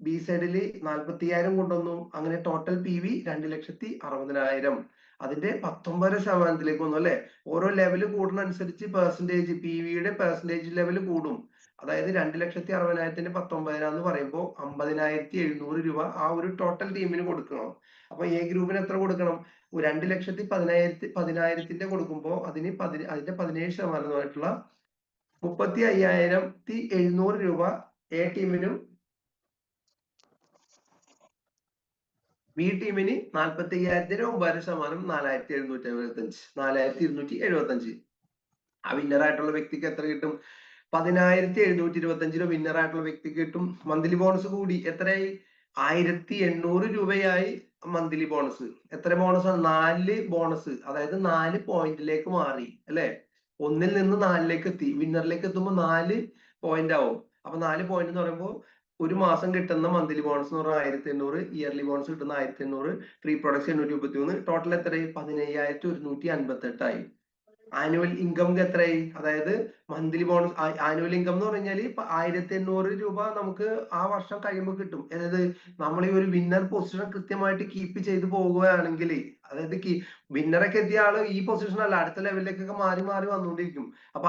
ബി സൈഡിൽ 45,000 കൊണ്ടുവന്നു. അങ്ങനെ ടോട്ടൽ PV 2,60,000. അതിന്റെ 19% വന്നു അല്ലെ. ഓരോ ലെവൽ കൂടുന്ന അനുസരിച്ച് പെർസെന്റേജ് PVയുടെ പെർസെന്റേജ് ലെവൽ കൂടും. അതായത് 2,60,000-ന്റെ 19 എന്ന് പറയുമ്പോൾ 50,700 രൂപ ആ ഒരു ടോട്ടൽ ടീമിന് കൊടുക്കണം. അപ്പൊ എ ഗ്രൂപ്പിന് എത്ര കൊടുക്കണം? 2,10,000-ന്റെ കൊടുക്കുമ്പോൾ അതിന്റെ 17%-ആയിട്ടുള്ള 35,700 രൂപ എ ടീമിനും ബി ടീമിന് 45,000-ന്റെ 9% 4,275. ആ വിന്നർ ആയിട്ടുള്ള വ്യക്തിക്ക് എത്ര കിട്ടും? 10,725 രൂപ വിന്നർ ആയിട്ടുള്ള വ്യക്തിക്ക് കിട്ടും. മന്ത്ലി ബോണസ് കൂടി എത്രയായി? 1,800 രൂപയായി മന്ത്ലി ബോണസ്. എത്ര ബോണസ് ആണ്? 4 ബോണസ്, അതായത് 4 പോയിന്റിലേക്ക് മാറി അല്ലെ. 1-ൽ നിന്ന് 4-ലേക്ക് എത്തി. വിന്നറിലേക്ക് എത്തുമ്പോൾ 4 പോയിന്റ് ആവും. അപ്പൊ 4 പോയിന്റ് എന്ന് പറയുമ്പോൾ ഒരു മാസം കിട്ടുന്ന മന്ത്ലി ബോണസ് എന്ന് പറഞ്ഞാൽ 1,800, ഇയർലി ബോണസ് കിട്ടുന്ന 1,800, ഫ്രീ പ്രൊഡക്ട്സ് 833, ടോട്ടൽ എത്രയായി? 15,158 ആയി. ആനുവൽ ഇൻകം എത്രയായി? അതായത് മന്ത്ലി ബോണസ് ആനുവൽ ഇൻകം എന്ന് പറഞ്ഞാൽ 1,800 രൂപ നമുക്ക് ആ വർഷം കഴിയുമ്പോൾ കിട്ടും. അതായത് നമ്മൾ ഈ ഒരു വിന്നർ പൊസിഷൻ കൃത്യമായിട്ട് കീപ്പ് ചെയ്ത് പോകുകയാണെങ്കിൽ, അതായത് വിന്നറൊക്കെ എത്തിയ ആള് ഈ പൊസിഷൻ അല്ല, അടുത്ത ലെവലിലേക്കൊക്കെ മാറി മാറി വന്നുകൊണ്ടിരിക്കും. അപ്പൊ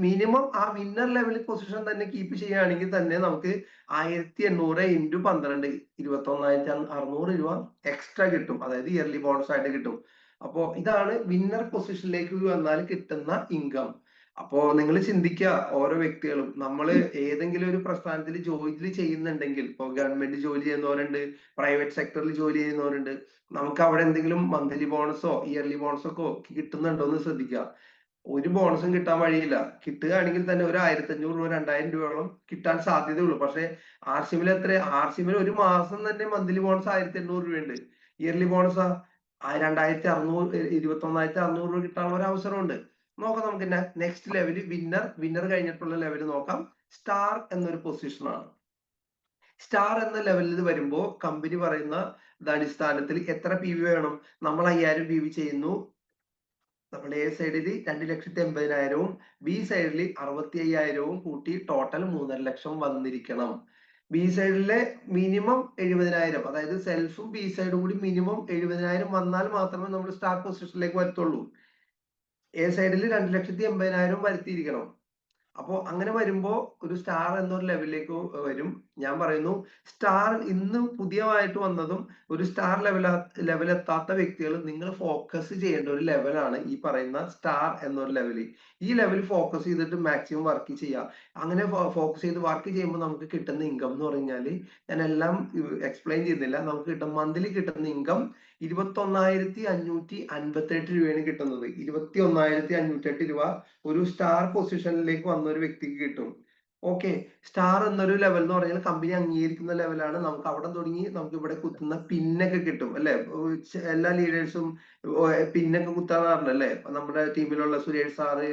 മിനിമം ആ വിന്നർ ലെവൽ പൊസിഷൻ തന്നെ കീപ്പ് ചെയ്യുകയാണെങ്കിൽ തന്നെ നമുക്ക് 1,800 ഇൻറ്റു 12 21,600 രൂപ എക്സ്ട്രാ കിട്ടും. അതായത് ഇയർലി ബോണസ് ആയിട്ട് കിട്ടും. അപ്പോ ഇതാണ് വിന്നർ പൊസിഷനിലേക്ക് വന്നാൽ കിട്ടുന്ന ഇൻകം. അപ്പോ നിങ്ങൾ ചിന്തിക്കുക, ഓരോ വ്യക്തികളും നമ്മൾ ഏതെങ്കിലും ഒരു പ്രസ്ഥാനത്തിൽ ജോലി ചെയ്യുന്നുണ്ടെങ്കിൽ, ഇപ്പൊ ഗവൺമെന്റ് ജോലി ചെയ്യുന്നവരുണ്ട്, പ്രൈവറ്റ് സെക്ടറിൽ ജോലി ചെയ്യുന്നവരുണ്ട്, നമുക്ക് അവിടെ എന്തെങ്കിലും മന്ത്ലി ബോണസോ ഇയർലി ബോണസോ ഒക്കെ കിട്ടുന്നുണ്ടോ എന്ന് ശ്രദ്ധിക്കുക. ഒരു ബോണസും കിട്ടാൻ വഴിയില്ല. കിട്ടുകയാണെങ്കിൽ തന്നെ ഒരു 1,500 രൂപ 2,000 രൂപയോളം കിട്ടാൻ സാധ്യതയുള്ളൂ. പക്ഷെ ആർസിഎമ്മിൽ ഒരു മാസം തന്നെ മന്ത്ലി ബോണസ് 1,800 രൂപയുണ്ട്. ഇയർലി ബോണസ് 21,600 രൂപ കിട്ടാനുള്ള ഒരു അവസരമുണ്ട്. നോക്കാം നമുക്ക് നെക്സ്റ്റ് ലെവല് വിന്നർ കഴിഞ്ഞിട്ടുള്ള ലെവല് നോക്കാം. സ്റ്റാർ എന്നൊരു പൊസിഷനാണ്. സ്റ്റാർ എന്ന ലെവലിൽ വരുമ്പോൾ കമ്പനി പറയുന്ന അടിസ്ഥാനത്തിൽ എത്ര PV വേണം? നമ്മൾ 5,000 PV ചെയ്യുന്നു. നമ്മുടെ എ സൈഡിൽ 2,80,000-ഉം ബി സൈഡിൽ 65,000-ഉം കൂട്ടി ടോട്ടൽ 3,00,000 വന്നിരിക്കണം. ബി സൈഡിലെ മിനിമം 70,000, അതായത് സെൽഫും ബി സൈഡും കൂടി മിനിമം 70,000 വന്നാൽ മാത്രമേ നമ്മൾ സ്റ്റാർ പൊസിഷനിലേക്ക് വരത്തുള്ളൂ. എ സൈഡിൽ 2,80,000 വരുത്തിയിരിക്കണം. അപ്പോ അങ്ങനെ വരുമ്പോ ഒരു സ്റ്റാർ എന്നൊരു ലെവലിലേക്ക് വരും. ഞാൻ പറയുന്നു, സ്റ്റാർ ഇന്ന് പുതിയതായിട്ട് വന്നതും ഒരു സ്റ്റാർ ലെവലെത്താത്ത വ്യക്തികൾ നിങ്ങൾ ഫോക്കസ് ചെയ്യേണ്ട ഒരു ലെവലാണ് ഈ പറയുന്ന സ്റ്റാർ എന്നൊരു ലെവല്. ഈ ലെവൽ ഫോക്കസ് ചെയ്തിട്ട് മാക്സിമം വർക്ക് ചെയ്യുക. അങ്ങനെ ഫോക്കസ് ചെയ്ത് വർക്ക് ചെയ്യുമ്പോൾ നമുക്ക് കിട്ടുന്ന ഇൻകം എന്ന് പറഞ്ഞാൽ, ഞാൻ എല്ലാം എക്സ്പ്ലെയിൻ ചെയ്യുന്നില്ല, നമുക്ക് മന്ത്ലി കിട്ടുന്ന ഇൻകം 21,558 രൂപയാണ് കിട്ടുന്നത്. 21,558 രൂപ ഒരു സ്റ്റാർ പൊസിഷനിലേക്ക് വന്ന ഒരു വ്യക്തിക്ക് കിട്ടും. ഓക്കെ, സ്റ്റാർ എന്നൊരു ലെവൽ എന്ന് പറഞ്ഞാൽ കമ്പനി അംഗീകരിക്കുന്ന ലെവലാണ്. നമുക്ക് അവിടെ തുടങ്ങി നമുക്ക് ഇവിടെ കുത്തുന്ന പിന്നൊക്കെ കിട്ടും അല്ലെ. എല്ലാ ലീഡേഴ്സും പിന്നൊക്കെ കുത്താറുണ്ട് അല്ലെ. നമ്മുടെ ടീമിലുള്ള സുരേഷ് സാറ്,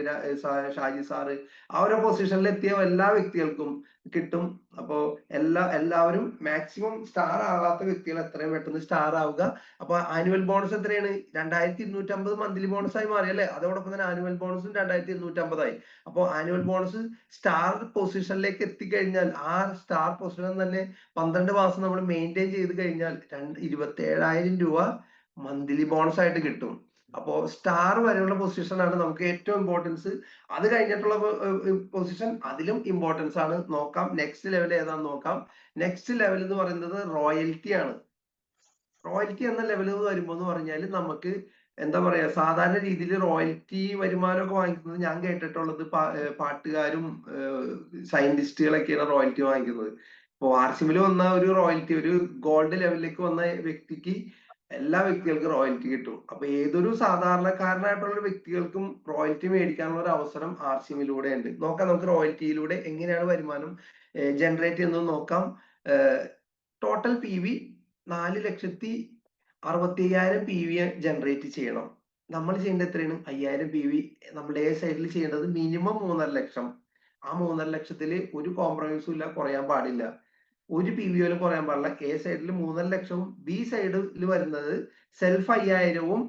ഷാജി സാറ്, ആ ഒരു പൊസിഷനിൽ എത്തിയ എല്ലാ വ്യക്തികൾക്കും കിട്ടും. അപ്പോ എല്ലാവരും മാക്സിമം സ്റ്റാർ ആവാത്ത വ്യക്തികൾ എത്രയും പെട്ടെന്ന് സ്റ്റാർ ആവുക. അപ്പൊ ആനുവൽ ബോണസ് എത്രയാണ്? 2250 മന്ത്ലി ബോണസ് ആയി മാറി അല്ലെ. അതോടൊപ്പം തന്നെ ആനുവൽ ബോണസും 2250 അപ്പൊ ആനുവൽ ബോണസ് സ്റ്റാർ പൊസിഷനിലേക്ക് എത്തിക്കഴിഞ്ഞാൽ ആ സ്റ്റാർ പൊസിഷൻ തന്നെ 12 മാസം നമ്മൾ മെയിൻറ്റെയിൻ ചെയ്ത് കഴിഞ്ഞാൽ 27,000 രൂപ മന്ത്ലി ബോണസ് ആയിട്ട് കിട്ടും. അപ്പോ സ്റ്റാർ വരെയുള്ള പൊസിഷനാണ് നമുക്ക് ഏറ്റവും ഇമ്പോർട്ടൻസ്. അത് കഴിഞ്ഞിട്ടുള്ള പൊസിഷൻ അതിലും ഇമ്പോർട്ടൻസ് ആണ്. നോക്കാം നെക്സ്റ്റ് ലെവൽ ഏതാണെന്ന് നോക്കാം. നെക്സ്റ്റ് ലെവൽ എന്ന് പറയുന്നത് റോയൽറ്റി ആണ്. റോയൽറ്റി എന്ന ലെവൽ വരുമ്പോൾ എന്ന് പറഞ്ഞാൽ നമുക്ക് എന്താ പറയാ, സാധാരണ രീതിയിൽ റോയൽറ്റി വരുമാനമൊക്കെ വാങ്ങിക്കുന്നത് ഞാൻ കേട്ടിട്ടുള്ളത് പാട്ടുകാരും സയന്റിസ്റ്റുകളൊക്കെയാണ് റോയൽറ്റി വാങ്ങിക്കുന്നത്. ഇപ്പൊ ആർസിമിൽ വന്ന ഒരു റോയൽറ്റി, ഒരു ഗോൾഡ് ലെവലിലേക്ക് വന്ന വ്യക്തിക്ക് എല്ലാ വ്യക്തികൾക്കും റോയൽറ്റി കിട്ടും. അപ്പൊ ഏതൊരു സാധാരണക്കാരനായിട്ടുള്ള വ്യക്തികൾക്കും റോയൽറ്റി മേടിക്കാനുള്ള ഒരു അവസരം ആർസിമിലൂടെ ഉണ്ട്. നോക്കാം നമുക്ക് റോയൽറ്റിയിലൂടെ എങ്ങനെയാണ് വരുമാനം ജനറേറ്റ് ചെയ്യുന്നത് നോക്കാം. ടോട്ടൽ PV 4,60,50,000 PV ജനറേറ്റ് ചെയ്യണം. നമ്മൾ ചെയ്യേണ്ടത് എത്രയാണ്? 5000 PV. നമ്മുടെ A സൈഡിൽ ചെയ്യേണ്ടത് മിനിമം 3.5 ലക്ഷം. ആ 3.5 ലക്ഷത്തില് ഒരു കോംപ്രമൈസും ഇല്ല, കുറയാൻ പാടില്ല. ഒരു PV പോലും കുറയാൻ പാടില്ല. A സൈഡിൽ 3.5 ലക്ഷവും B സൈഡിൽ വരുന്നത് സെൽഫ് 5000വും,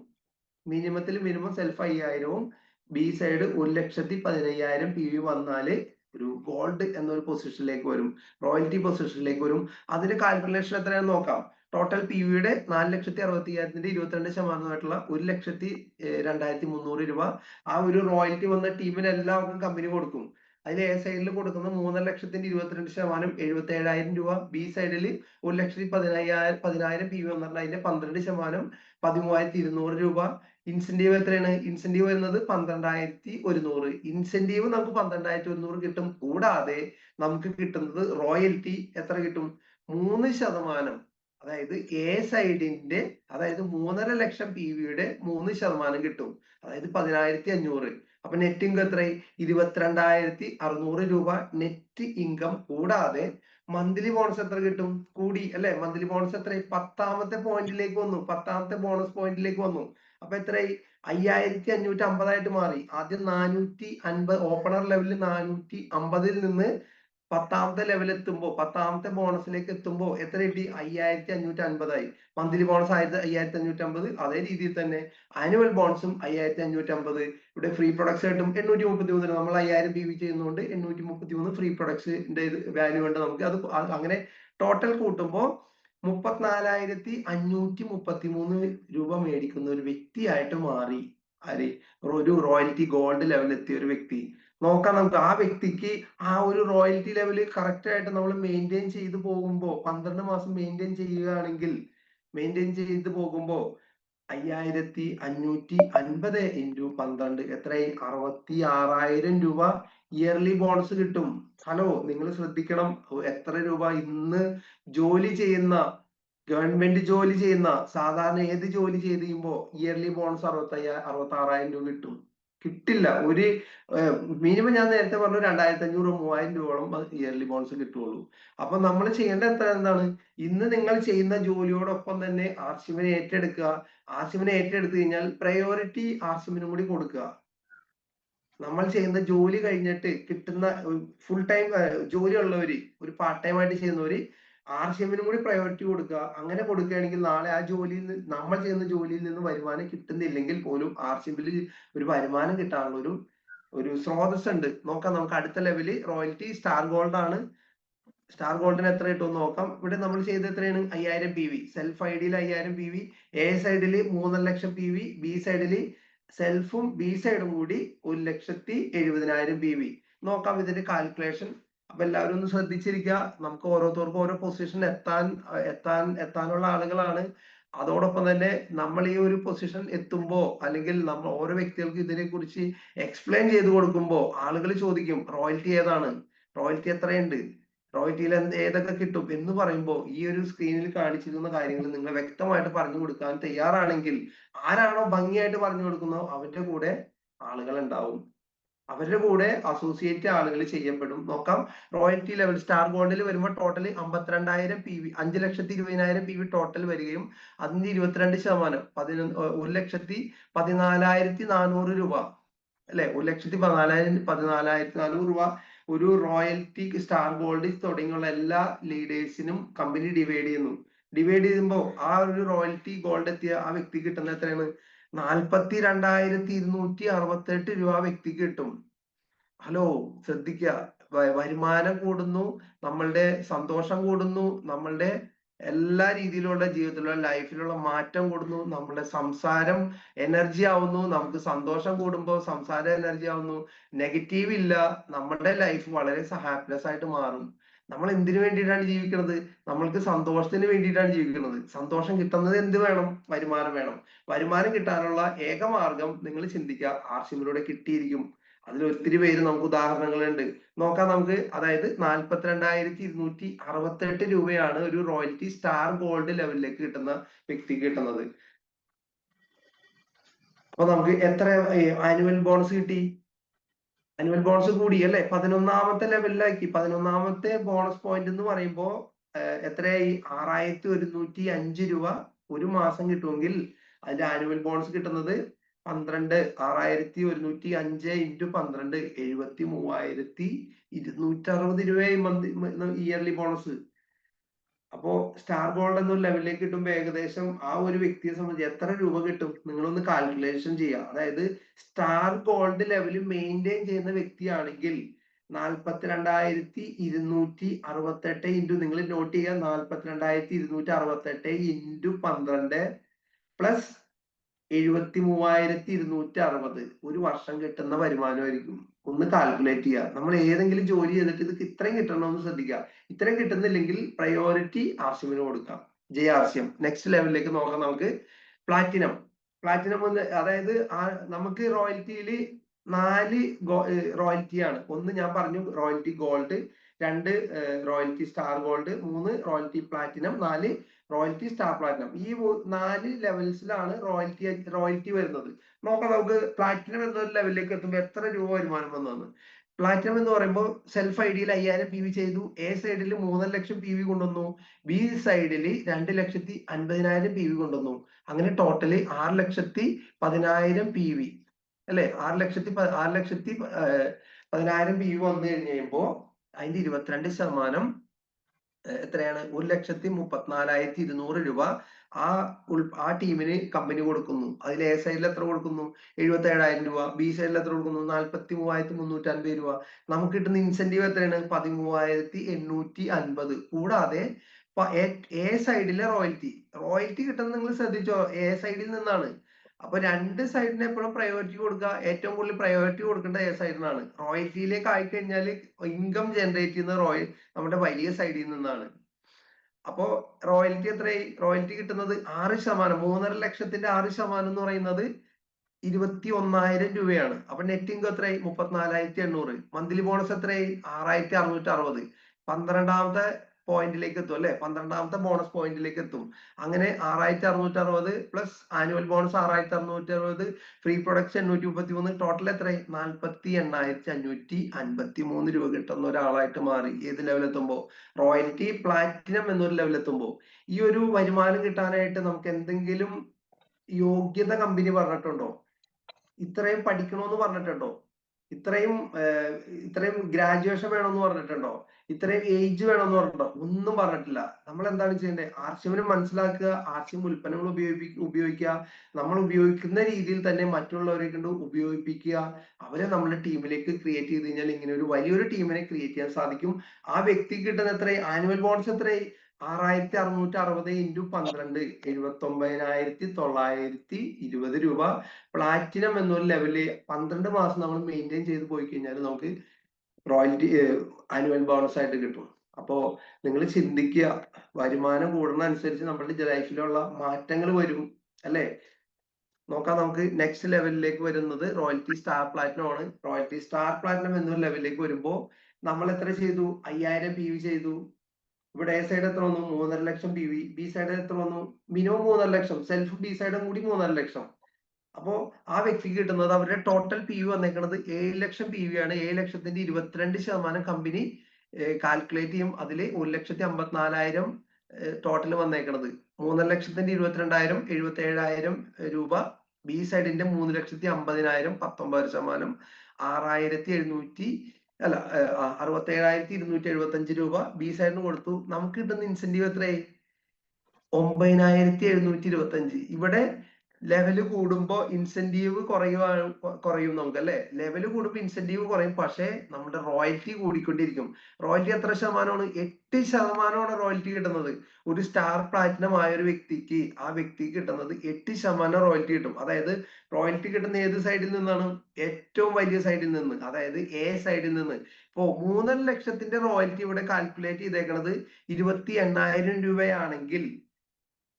മിനിമം സെൽഫ് 5000വും, B സൈഡ് 1,15,000 PV വന്നാല് ഒരു ഗോൾഡ് എന്നൊരു പൊസിഷനിലേക്ക് വരും, റോയൽറ്റി പൊസിഷനിലേക്ക് വരും. അതിന്റെ കാൽക്കുലേഷൻ എത്രയാണെന്ന് നോക്കാം. ടോട്ടൽ PVയുടെ 4,60,000ന്റെ 22% 1,02,300 രൂപ ആ ഒരു റോയൽറ്റി വന്ന ടീമിന് എല്ലാവർക്കും കമ്പനി കൊടുക്കും. അതിൽ A സൈഡിൽ കൊടുക്കുന്ന 3.5 ലക്ഷത്തിന്റെ 22% 77,000 രൂപ. B സൈഡിൽ 1,10,000 PV വന്നിട്ട് അതിന്റെ 12% 13,200 രൂപ. ഇൻസെന്റീവ് എത്രയാണ്? ഇൻസെന്റീവ് വരുന്നത് 12,100. ഇൻസെന്റീവ് നമുക്ക് 12,100 കിട്ടും. കൂടാതെ നമുക്ക് കിട്ടുന്നത് റോയൽറ്റി എത്ര കിട്ടും? 3%. അതായത് A സൈഡിന്റെ, അതായത് 3.5 ലക്ഷം PVയുടെ 3% കിട്ടും. അതായത് 10,500. അപ്പൊ നെറ്റ് ഇൻകം എത്രയായി? 22,600 രൂപ നെറ്റ് ഇൻകം. കൂടാതെ മന്ത്ലി ബോണസ് എത്ര കിട്ടും? കൂടി അല്ലെ. മന്ത്ലി ബോണസ് എത്രയായി? 10ാമത്തെ പോയിന്റിലേക്ക് വന്നു, 10ാമത്തെ ബോണസ് പോയിന്റിലേക്ക് വന്നു. അപ്പൊ എത്രയായി? 5,550 ആയിട്ട് മാറി. ആദ്യം 450 ഓപ്പണർ ലെവലിൽ 450ൽ നിന്ന് 10ാമത്തെ ലെവൽ എത്തുമ്പോ, 10ാമത്തെ ബോണസിലേക്ക് എത്തുമ്പോ എത്ര കിട്ടി? 5,550 ആയി. Monthly bonus 5,550. അതേ രീതിയിൽ തന്നെ ആനുവൽ ബോണസും 5,550. ഇവിടെ ഫ്രീ പ്രൊഡക്ട്സ് ആയിട്ടും 833. നമ്മൾ 5000 PV ചെയ്യുന്നതുകൊണ്ട് 833 ഫ്രീ പ്രൊഡക്ട്സിന്റെ വാല്യൂ ഉണ്ട് നമുക്ക്. അത് അങ്ങനെ ടോട്ടൽ കൂട്ടുമ്പോ 34,533 രൂപ മേടിക്കുന്ന ഒരു വ്യക്തിയായിട്ട് മാറി. ആര്? ഒരു റോയൽറ്റി ഗോൾഡ് ലെവലിൽ എത്തിയ ഒരു വ്യക്തി. നോക്കാം നമുക്ക് ആ വ്യക്തിക്ക് ആ ഒരു റോയൽറ്റി ലെവല് കറക്റ്റ് ആയിട്ട് നമ്മൾ മെയിൻറ്റെയിൻ ചെയ്ത് പോകുമ്പോ, 12 മാസം മെയിൻറ്റെയിൻ ചെയ്യുകയാണെങ്കിൽ, മെയിൻറ്റെയിൻ ചെയ്ത് പോകുമ്പോ 5,550 ഇൻറ്റു 12 എത്രയായി? 66,000 രൂപ ഇയർലി ബോണസ് കിട്ടും. ഹലോ, നിങ്ങൾ ശ്രദ്ധിക്കണം. എത്ര രൂപ ഇന്ന് ജോലി ചെയ്യുന്ന, ഗവൺമെന്റ് ജോലി ചെയ്യുന്ന, സാധാരണ ഏത് ജോലി ചെയ്ത് കഴിയുമ്പോ ഇയർലി ബോണസ് 66,000 രൂപ കിട്ടും? കിട്ടില്ല. ഒരു മിനിമം ഞാൻ നേരത്തെ പറഞ്ഞു 2,500 3,000 രൂപയോളം ഇയർലി ബോണസ് കിട്ടുള്ളൂ. അപ്പൊ നമ്മൾ ചെയ്യേണ്ട എന്താണ്? ഇന്ന് നിങ്ങൾ ചെയ്യുന്ന ജോലിയോടൊപ്പം തന്നെ ആർസിമിനെ ഏറ്റെടുക്കുക. ആർസിമിനെ ഏറ്റെടുത്തു കഴിഞ്ഞാൽ പ്രയോറിറ്റി ആർസിമിനും കൂടി കൊടുക്കുക. നമ്മൾ ചെയ്യുന്ന ജോലി കഴിഞ്ഞിട്ട് കിട്ടുന്ന ഫുൾ ടൈം ജോലി ഉള്ളവര്, ഒരു പാർട്ട് ടൈം ആയിട്ട് ചെയ്യുന്നവര് ആർസിഎമ്മിനും കൂടി പ്രയോറിറ്റി കൊടുക്കുക. അങ്ങനെ കൊടുക്കുകയാണെങ്കിൽ നാളെ ആ ജോലിയിൽ നിന്ന്, നമ്മൾ ചെയ്യുന്ന ജോലിയിൽ നിന്ന് വരുമാനം കിട്ടുന്നില്ലെങ്കിൽ പോലും ആർസിഎമ്മിൽ ഒരു വരുമാനം കിട്ടാനുള്ള ഒരു സ്രോതസ് ഉണ്ട്. നോക്കാം നമുക്ക് അടുത്ത ലെവല് റോയൽറ്റി സ്റ്റാർ ഗോൾഡ് ആണ്. സ്റ്റാർ ഗോൾഡിന് എത്ര കിട്ടും നോക്കാം. ഇവിടെ നമ്മൾ ചെയ്ത് എത്രയാണ്? 5000 PV. സെൽഫ് ഐഡിയിൽ 5000 PV. A സൈഡിൽ 3.5 ലക്ഷം PV. B സൈഡിൽ സെൽഫും B സൈഡും കൂടി 1,70,000 PV. നോക്കാം ഇതിന്റെ കാൽക്കുലേഷൻ. അപ്പൊ എല്ലാവരും ഒന്ന് ശ്രദ്ധിച്ചിരിക്കുക. നമുക്ക് ഓരോരുത്തർക്കും ഓരോ പൊസിഷൻ എത്താനുള്ള ആളുകളാണ്. അതോടൊപ്പം തന്നെ നമ്മൾ ഈ ഒരു പൊസിഷൻ എത്തുമ്പോ, അല്ലെങ്കിൽ നമ്മൾ ഓരോ വ്യക്തികൾക്ക് ഇതിനെ കുറിച്ച് എക്സ്പ്ലെയിൻ ചെയ്ത് കൊടുക്കുമ്പോ ആളുകൾ ചോദിക്കും റോയൽറ്റി ഏതാണ്, റോയൽറ്റി എത്രയുണ്ട്, റോയൽറ്റിയിൽ ഏതൊക്കെ കിട്ടും എന്ന് പറയുമ്പോൾ ഈ ഒരു സ്ക്രീനിൽ കാണിച്ചിരുന്ന കാര്യങ്ങൾ നിങ്ങൾ വ്യക്തമായിട്ട് പറഞ്ഞു കൊടുക്കാൻ തയ്യാറാണെങ്കിൽ, ആരാണോ ഭംഗിയായിട്ട് പറഞ്ഞു കൊടുക്കുന്നോ അവന്റെ കൂടെ ആളുകൾ ഉണ്ടാവും. അവരുടെ കൂടെ അസോസിയേറ്റ് ആളുകൾ ചെയ്യപ്പെടും. നോക്കാം, റോയൽറ്റി ലെവൽ സ്റ്റാർ ഗോൾഡിൽ വരുമ്പോൾ ടോട്ടൽ 52,000 PV, 5,20,000 PV ടോട്ടൽ വരികയും അതിന്റെ 22% 1,14,400 രൂപ അല്ലെ, 1,14,400 രൂപ ഒരു റോയൽറ്റി സ്റ്റാർ ഗോൾഡ് തുടങ്ങിയുള്ള എല്ലാ ലീഡേഴ്സിനും കമ്പനി ഡിവൈഡ് ചെയ്യുന്നു. ഡിവൈഡ് ചെയ്യുമ്പോൾ ആ ഒരു റോയൽറ്റി ഗോൾഡ് എത്തിയ ആ വ്യക്തി കിട്ടുന്ന എത്രയാണ്? 42,268 രൂപ വ്യക്തിക്ക് കിട്ടും. ഹലോ, ശ്രദ്ധിക്കുക, വരുമാനം കൂടുന്നു, നമ്മളുടെ സന്തോഷം കൂടുന്നു, നമ്മളുടെ എല്ലാ രീതിയിലുള്ള ജീവിതത്തിലുള്ള ലൈഫിലുള്ള മാറ്റം കൂടുന്നു, നമ്മുടെ സംസാരം എനർജി ആവുന്നു, നമുക്ക് സന്തോഷം കൂടുമ്പോൾ സംസാരം എനർജി ആവുന്നു, നെഗറ്റീവ് ഇല്ല, നമ്മുടെ ലൈഫ് വളരെ ഹാപ്പിനെസ് ആയിട്ട് മാറും. നമ്മൾ എന്തിനു വേണ്ടിയിട്ടാണ് ജീവിക്കുന്നത്? നമ്മൾക്ക് സന്തോഷത്തിന് വേണ്ടിയിട്ടാണ് ജീവിക്കുന്നത്. സന്തോഷം കിട്ടുന്നത് എന്ത് വേണം? വരുമാനം വേണം. വരുമാനം കിട്ടാനുള്ള ഏക മാർഗം നിങ്ങൾ ചിന്തിക്കുക, ആർസിമിലൂടെ കിട്ടിയിരിക്കും. അതിൽ ഒത്തിരി പേര് നമുക്ക് ഉദാഹരണങ്ങളുണ്ട്. നോക്കാം നമുക്ക്. അതായത് 42,268 രൂപയാണ് ഒരു റോയൽറ്റി സ്റ്റാർ ഗോൾഡ് ലെവലിലേക്ക് കിട്ടുന്ന വ്യക്തിക്ക് കിട്ടുന്നത്. അപ്പൊ നമുക്ക് എത്ര ആനുവൽ ബോണസ് കിട്ടി? ആനുവൽ ബോണസ് കൂടി അല്ലെ, 11ാമത്തെ ലെവലിലാക്കി. 11ാമത്തെ ബോണസ് പോയിന്റ് എന്ന് പറയുമ്പോ എത്രയായി? 6,105 രൂപ ഒരു മാസം കിട്ടുമെങ്കിൽ അതിന്റെ ആനുവൽ ബോണസ് കിട്ടുന്നത് 6,105 ഇൻറ്റു 12 73,260 രൂപയായി ഇയർലി ബോണസ്. അപ്പോ സ്റ്റാർ ഗോൾഡ് എന്നൊരു ലെവലിലേക്ക് കിട്ടുമ്പോൾ ഏകദേശം ആ ഒരു വ്യക്തിയെ സംബന്ധിച്ച് എത്ര രൂപ കിട്ടും? നിങ്ങളൊന്ന് കാൽക്കുലേഷൻ ചെയ്യുക. അതായത് സ്റ്റാർ ഗോൾഡ് ലെവൽ മെയിൻറ്റെയിൻ ചെയ്യുന്ന വ്യക്തിയാണെങ്കിൽ 42,268 ഇൻറ്റു, നിങ്ങൾ നോട്ട് ചെയ്യുക, 42,268 ഇൻറ്റു 12 പ്ലസ് 73,260 ഒരു വർഷം കിട്ടുന്ന വരുമാനമായിരിക്കും. ഒന്ന് കാൽക്കുലേറ്റ് ചെയ്യുക. നമ്മൾ ഏതെങ്കിലും ജോലി ചെയ്തിട്ട് ഇത് ഇത്രയും കിട്ടണമെന്ന് ശ്രദ്ധിക്കുക. ഇത്രയും കിട്ടുന്നില്ലെങ്കിൽ പ്രയോറിറ്റി ആർസിഎമ്മിന് കൊടുക്കാം. JRCM. നെക്സ്റ്റ് ലെവലിലേക്ക് നോക്കാം നമുക്ക്. പ്ലാറ്റിനം. പ്ലാറ്റിനം അതായത് നമുക്ക് റോയൽറ്റിയിൽ 4 റോയൽറ്റിയാണ്. ഒന്ന് ഞാൻ പറഞ്ഞു royalty gold, 2 royalty star gold, 3 royalty platinum, 4 royalty star platinum. ഈ 4 ലെവൽസിലാണ് റോയൽറ്റി വരുന്നത്. നോക്കാം നമുക്ക് പ്ലാറ്റിനം എന്നൊരു ലെവലിലേക്ക് എത്തുമ്പോൾ എത്ര രൂപ വരുമാനം വന്നതെന്ന്. പ്ലാറ്റിനം എന്ന് പറയുമ്പോൾ സെൽഫ് ഐഡിയിൽ 5,000 PV ചെയ്തു, എ സൈഡിൽ 3.5 ലക്ഷം PV കൊണ്ടുവന്നു, ബി സൈഡിൽ 2,50,000 PV കൊണ്ടുവന്നു. അങ്ങനെ ടോട്ടല് 6,10,000 PV അല്ലെ, 6,10,000 PV വന്നു കഴിഞ്ഞ് കഴിയുമ്പോ അതിന്റെ 22% എത്രയാണ്? 1,34,200 രൂപ ആ ടീമിന് കമ്പനി കൊടുക്കുന്നു. അതിൽ എ സൈഡിൽ എത്ര കൊടുക്കുന്നു? 77,000 രൂപ. ബി സൈഡിൽ എത്ര കൊടുക്കുന്നു? 43,350 രൂപ. നമുക്ക് കിട്ടുന്ന ഇൻസെന്റീവ് എത്രയാണ്? 13,850. കൂടാതെ എ സൈഡിലെ റോയൽറ്റി കിട്ടുന്നത് നിങ്ങൾ ശ്രദ്ധിച്ചോ, എ സൈഡിൽ നിന്നാണ്. അപ്പൊ 2 സൈഡിന് എപ്പോഴും പ്രയോറിറ്റി കൊടുക്കുക. ഏറ്റവും കൂടുതൽ പ്രയോറിറ്റി കൊടുക്കേണ്ട എ സൈഡിനാണ്. റോയൽറ്റിയിലേക്ക് ആയിക്കഴിഞ്ഞാൽ ഇൻകം ജനറേറ്റ് ചെയ്യുന്ന നമ്മുടെ വലിയ സൈഡിൽ നിന്നാണ്. അപ്പോ റോയൽറ്റി എത്രയായി? റോയൽറ്റി കിട്ടുന്നത് 6%. 3.5 ലക്ഷത്തിന്റെ 6% എന്ന് പറയുന്നത് 21,000 രൂപയാണ്. അപ്പൊ നെറ്റ് ഇൻകം എത്രയായി? 34,800. മന്ത്ലി ബോണസ് എത്രയായി? 6,660. 12ാമത്തെ പോയിന്റിലേക്ക് എത്തും അല്ലെ, 12ാമത്തെ ബോണസ് പോയിന്റിലേക്ക് എത്തും. അങ്ങനെ 6,660 plus annual bonus 6,660, free products 833, total എത്രയായി? 48,553 രൂപ കിട്ടുന്ന ഒരാളായിട്ട് മാറി. ഏത് ലെവലെത്തുമ്പോ? റോയൽറ്റി പ്ലാറ്റിനം എന്നൊരു ലെവലെത്തുമ്പോ. ഈ ഒരു വരുമാനം കിട്ടാനായിട്ട് നമുക്ക് എന്തെങ്കിലും യോഗ്യത കമ്പനി പറഞ്ഞിട്ടുണ്ടോ? ഇത്രയും പഠിക്കണമെന്ന് പറഞ്ഞിട്ടുണ്ടോ? ഇത്രയും ഗ്രാജുവേഷൻ വേണമെന്ന് പറഞ്ഞിട്ടുണ്ടോ? ഇത്രയും ഏജ് വേണമെന്ന് പറഞ്ഞിട്ടുണ്ടോ? ഒന്നും പറഞ്ഞിട്ടില്ല. നമ്മൾ എന്താണ് ചെയ്യേണ്ടത്? ആർസിഎമ്മിനെ മനസ്സിലാക്കുക, ആർസിഎം ഉൽപ്പന്നങ്ങൾ ഉപയോഗിക്കുക, നമ്മൾ ഉപയോഗിക്കുന്ന രീതിയിൽ തന്നെ മറ്റുള്ളവരെ കൊണ്ട് ഉപയോഗിപ്പിക്കുക, അവരെ നമ്മുടെ ടീമിലേക്ക് ക്രിയേറ്റ് ചെയ്ത് കഴിഞ്ഞാൽ ഇങ്ങനെ ഒരു വലിയൊരു ടീമിനെ ക്രിയേറ്റ് ചെയ്യാൻ സാധിക്കും. ആ വ്യക്തിക്ക് കിട്ടുന്ന എത്രയും ആനുവൽ ബോണസ് എത്രയും? 6,660 ഇൻറ്റു 12 79,920 രൂപ. പ്ലാറ്റിനം എന്നൊരു ലെവലില് 12 മാസം നമ്മൾ മെയിൻറ്റെയിൻ ചെയ്ത് പോയി കഴിഞ്ഞാൽ നമുക്ക് റോയൽറ്റി ആനുവൽ ബോണസ് ആയിട്ട് കിട്ടും. അപ്പോ നിങ്ങൾ ചിന്തിക്കുക, വരുമാനം കൂടുന്ന അനുസരിച്ച് നമ്മളുടെ ലൈഫിലുള്ള മാറ്റങ്ങൾ വരും അല്ലെ. നോക്കാം നമുക്ക്. നെക്സ്റ്റ് ലെവലിലേക്ക് വരുന്നത് റോയൽറ്റി സ്റ്റാർ പ്ലാറ്റിനം ആണ്. റോയൽറ്റി സ്റ്റാർ പ്ലാറ്റിനം എന്നൊരു ലെവലിലേക്ക് വരുമ്പോൾ നമ്മൾ എത്ര ചെയ്തു? 5,000 PV ചെയ്തു. ഇവിടെ എ സൈഡ് എത്ര വന്നു? 3.5 ലക്ഷം PV. ബി സൈഡ് എത്ര വന്നു? മിനിമം 3.5 ലക്ഷം. സെൽഫ് ബി സൈഡും കൂടി 3.5 ലക്ഷം. അപ്പോ ആ വ്യക്തിക്ക് കിട്ടുന്നത് അവരുടെ ടോട്ടൽ പി വി വന്നേക്കുന്നത് 7 ലക്ഷം പി വി ആണ്. 7 ലക്ഷത്തിന്റെ 22% കമ്പനി കാൽക്കുലേറ്റ് ചെയ്യും. അതിൽ 1,54,000 ടോട്ടൽ വന്നേക്കണത്. 3,00,000ത്തിന്റെ 22,000 77,000 രൂപ. ബി സൈഡിന്റെ 3,50,000 19%. 6,700 അല്ല 67,275 രൂപ ബി സൈഡിന് കൊടുത്തു. നമുക്ക് കിട്ടുന്ന ഇൻസെന്റീവ് എത്രയായി? 9,725. ഇവിടെ ലെവല് കൂടുമ്പോ ഇൻസെന്റീവ് കുറയും നമുക്ക് അല്ലെ. ലെവല് കൂടുമ്പോ ഇൻസെന്റീവ് കുറയും, പക്ഷെ നമ്മുടെ റോയൽറ്റി കൂടിക്കൊണ്ടിരിക്കും. റോയൽറ്റി എത്ര ശതമാനമാണ്? 8% റോയൽറ്റി കിട്ടുന്നത്. ഒരു സ്റ്റാർ പ്ലാറ്റിനം ആയ ഒരു വ്യക്തിക്ക് ആ വ്യക്തിക്ക് കിട്ടുന്നത് 8% റോയൽറ്റി കിട്ടും. അതായത് റോയൽറ്റി കിട്ടുന്ന ഏത് സൈഡിൽ നിന്നാണ്? ഏറ്റവും വലിയ സൈഡിൽ നിന്ന്, അതായത് എ സൈഡിൽ നിന്ന്. ഇപ്പോ 3,00,000ത്തിന്റെ റോയൽറ്റി ഇവിടെ കാൽക്കുലേറ്റ് ചെയ്തേക്കുന്നത് 28,000 രൂപയാണെങ്കിൽ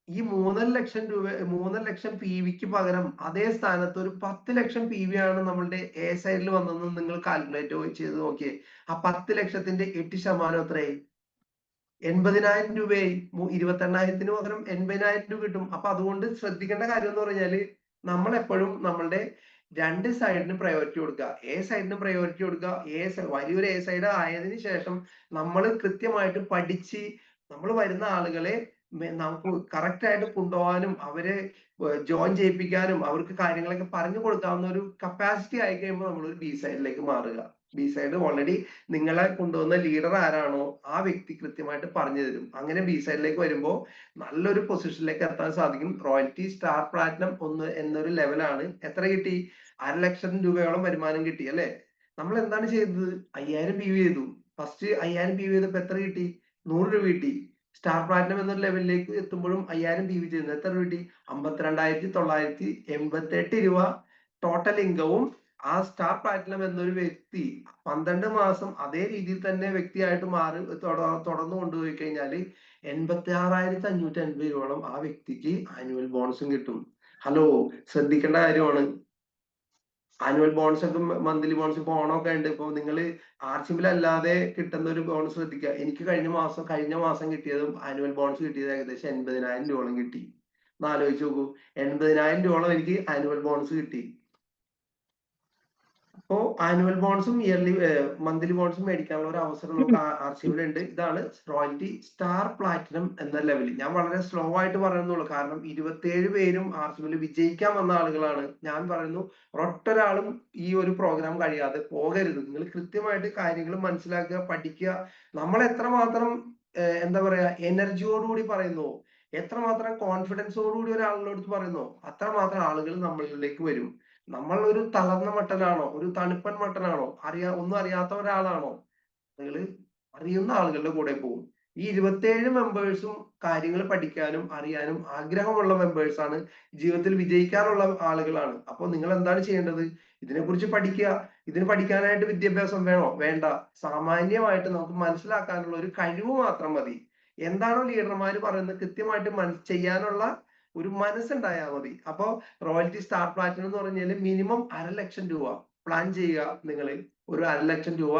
ഈ 3,00,000 പി വിക്ക് പകരം അതേ സ്ഥാനത്ത് ഒരു 10 ലക്ഷം പി വി ആണ് നമ്മളുടെ എ സൈഡിൽ വന്നതെന്ന് നിങ്ങൾ കാൽക്കുലേറ്റ് ചെയ്ത് നോക്കിയേ. ആ 10 ലക്ഷത്തിന്റെ 8% എത്രയായി? 80,000 രൂപയായി. 28,000ത്തിന് പകരം 80,000 രൂപ കിട്ടും. അപ്പൊ അതുകൊണ്ട് ശ്രദ്ധിക്കേണ്ട കാര്യം എന്ന് പറഞ്ഞാല് നമ്മൾ എപ്പോഴും നമ്മളുടെ രണ്ട് സൈഡിന് പ്രയോറിറ്റി കൊടുക്കുക. എ സൈഡിന് പ്രയോറിറ്റി കൊടുക്കുക. വലിയൊരു എ സൈഡ് ആയതിനു ശേഷം നമ്മൾ കൃത്യമായിട്ട് പഠിച്ച് നമ്മൾ വരുന്ന ആളുകളെ നമുക്ക് കറക്റ്റ് ആയിട്ട് കൊണ്ടുപോകാനും അവരെ ജോയിൻ ചെയ്യിപ്പിക്കാനും അവർക്ക് കാര്യങ്ങളൊക്കെ പറഞ്ഞു കൊടുക്കാവുന്ന ഒരു കപ്പാസിറ്റി ആയി കഴിയുമ്പോൾ നമ്മൾ ഒരു ബി സൈഡിലേക്ക് മാറുക. ബി സൈഡ് ഓൾറെഡി നിങ്ങളെ കൊണ്ടുവന്ന ലീഡർ ആരാണോ ആ വ്യക്തി കൃത്യമായിട്ട് പറഞ്ഞു തരും. അങ്ങനെ ബി സൈഡിലേക്ക് വരുമ്പോൾ നല്ലൊരു പൊസിഷനിലേക്ക് എത്താൻ സാധിക്കും. റോയൽറ്റി സ്റ്റാർ പ്ലാറ്റിനം എന്നൊരു ലെവലാണ്. എത്ര കിട്ടി? 1,00,000 രൂപയോളം വരുമാനം കിട്ടി അല്ലെ. നമ്മൾ എന്താണ് ചെയ്തത്? 5,000 പി വി ചെയ്തു. ഫസ്റ്റ് 5,000 പി വി ചെയ്തപ്പോ എത്ര കിട്ടി? 100 രൂപ കിട്ടി. സ്റ്റാർ പ്ലാറ്റിനം എന്നൊരു ലെവലിലേക്ക് എത്തുമ്പോഴും 5,000 പി വി ചെയ്യുന്നത് എത്ര രൂപ കിട്ടി? 52,988 രൂപ ടോട്ടൽ ഇൻകവും. ആ സ്റ്റാർ പ്ലാറ്റിനം എന്നൊരു വ്യക്തി 12 മാസം അതേ രീതിയിൽ തന്നെ വ്യക്തിയായിട്ട് മാറി തുടർന്ന് കൊണ്ടുപോയി കഴിഞ്ഞാല് 86,550 രൂപയോളം ആ വ്യക്തിക്ക് ആനുവൽ ബോണസും കിട്ടും. ഹലോ, ശ്രദ്ധിക്കേണ്ട കാര്യമാണ്. ആനുവൽ ബോണസ് ഒക്കെ മന്ത്ലി ബോണസ് ഇപ്പൊ ഓണമൊക്കെ ഉണ്ട്. ഇപ്പൊ നിങ്ങൾ ആർസിബിൽ അല്ലാതെ കിട്ടുന്ന ഒരു ബോണസ് ശ്രദ്ധിക്കുക. എനിക്ക് കഴിഞ്ഞ മാസം കിട്ടിയതും ആനുവൽ ബോണസ് കിട്ടിയത് ഏകദേശം 80,000 രൂപയോളം കിട്ടി. ഒന്ന് ആലോചിച്ച് നോക്കൂ. 80,000 രൂപയോളം എനിക്ക് ആനുവൽ ബോണസ് കിട്ടി. അപ്പോ ആനുവൽ ബോണസും മന്ത്ലി ബോണസും മേടിക്കാനുള്ള ഒരു അവസരം നമുക്ക് ആർസിബിൽ ഉണ്ട്. ഇതാണ് റോയൽറ്റി സ്റ്റാർ പ്ലാറ്റിനം എന്ന ലെവലിൽ. ഞാൻ വളരെ സ്ലോ ആയിട്ട് പറയുന്നുള്ളൂ, കാരണം 27 പേരും ആർസിബിൽ വിജയിക്കാൻ വന്ന ആളുകളാണ്. ഞാൻ പറയുന്നു, ഒരൊറ്റൊരാളും ഈ ഒരു പ്രോഗ്രാം കഴിയാതെ പോകരുത്. നിങ്ങൾ കൃത്യമായിട്ട് കാര്യങ്ങൾ മനസ്സിലാക്കുക, പഠിക്കുക. നമ്മൾ എത്രമാത്രം എന്താ പറയാ എനർജിയോടുകൂടി പറയുന്നു, എത്രമാത്രം കോൺഫിഡൻസോടുകൂടി ഒരാളിനോട് പറയുന്നു, അത്രമാത്രം ആളുകൾ നമ്മളിലേക്ക് വരും. നമ്മൾ ഒരു തളർന്ന മട്ടനാണോ, ഒരു തണുപ്പൻ മട്ടനാണോ, ഒന്നും അറിയാത്ത ഒരാളാണോ, നിങ്ങൾ അറിയുന്ന ആളുകളുടെ കൂടെ പോകും. ഈ 27 മെമ്പേഴ്സും കാര്യങ്ങൾ പഠിക്കാനും അറിയാനും ആഗ്രഹമുള്ള മെമ്പേഴ്സ് ആണ്. ജീവിതത്തിൽ വിജയിക്കാനുള്ള ആളുകളാണ്. അപ്പൊ നിങ്ങൾ എന്താണ് ചെയ്യേണ്ടത്? ഇതിനെക്കുറിച്ച് പഠിക്കുക. ഇതിന് പഠിക്കാനായിട്ട് വിദ്യാഭ്യാസം വേണോ? വേണ്ട. സാമാന്യമായിട്ട് നമുക്ക് മനസ്സിലാക്കാനുള്ള ഒരു കഴിവ് മാത്രം മതി. എന്താണോ ലീഡർമാർ പറയുന്നത് കൃത്യമായിട്ട് ചെയ്യാനുള്ള ഒരു മനസ്സുണ്ടായാൽ മതി. അപ്പോ റോയൽറ്റി സ്റ്റാർ പ്ലാറ്റിനം എന്ന് പറഞ്ഞാൽ മിനിമം 1,00,000 രൂപ പ്ലാൻ ചെയ്യുക. നിങ്ങൾ ഒരു 1,00,000 രൂപ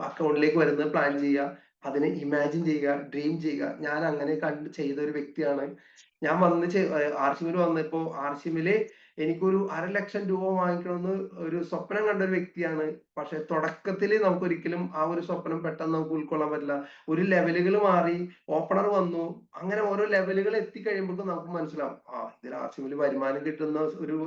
അക്കൗണ്ടിലേക്ക് വരുന്നത് പ്ലാൻ ചെയ്യുക. അതിനെ ഇമാജിൻ ചെയ്യുക, ഡ്രീം ചെയ്യുക. ഞാൻ അങ്ങനെ ചെയ്ത ഒരു വ്യക്തിയാണ്. ഞാൻ ആർസിബിൽ വന്നപ്പോ ആർസിബില് എനിക്കൊരു 1,00,000 രൂപ വാങ്ങിക്കണമെന്ന് ഒരു സ്വപ്നം കണ്ട ഒരു വ്യക്തിയാണ്. പക്ഷെ തുടക്കത്തിൽ നമുക്ക് ഒരിക്കലും ആ ഒരു സ്വപ്നം പെട്ടെന്ന് നമുക്ക് ഉൾക്കൊള്ളാൻ പറ്റില്ല. ഒരു ലെവലുകൾ മാറി, ഓപ്പണർ വന്നു, അങ്ങനെ ഓരോ ലെവലുകൾ എത്തിക്കഴിയുമ്പോഴേക്കും നമുക്ക് മനസ്സിലാവും, ഇതിൽ ആർസിബിൽ വരുമാനം കിട്ടുന്ന ഒരു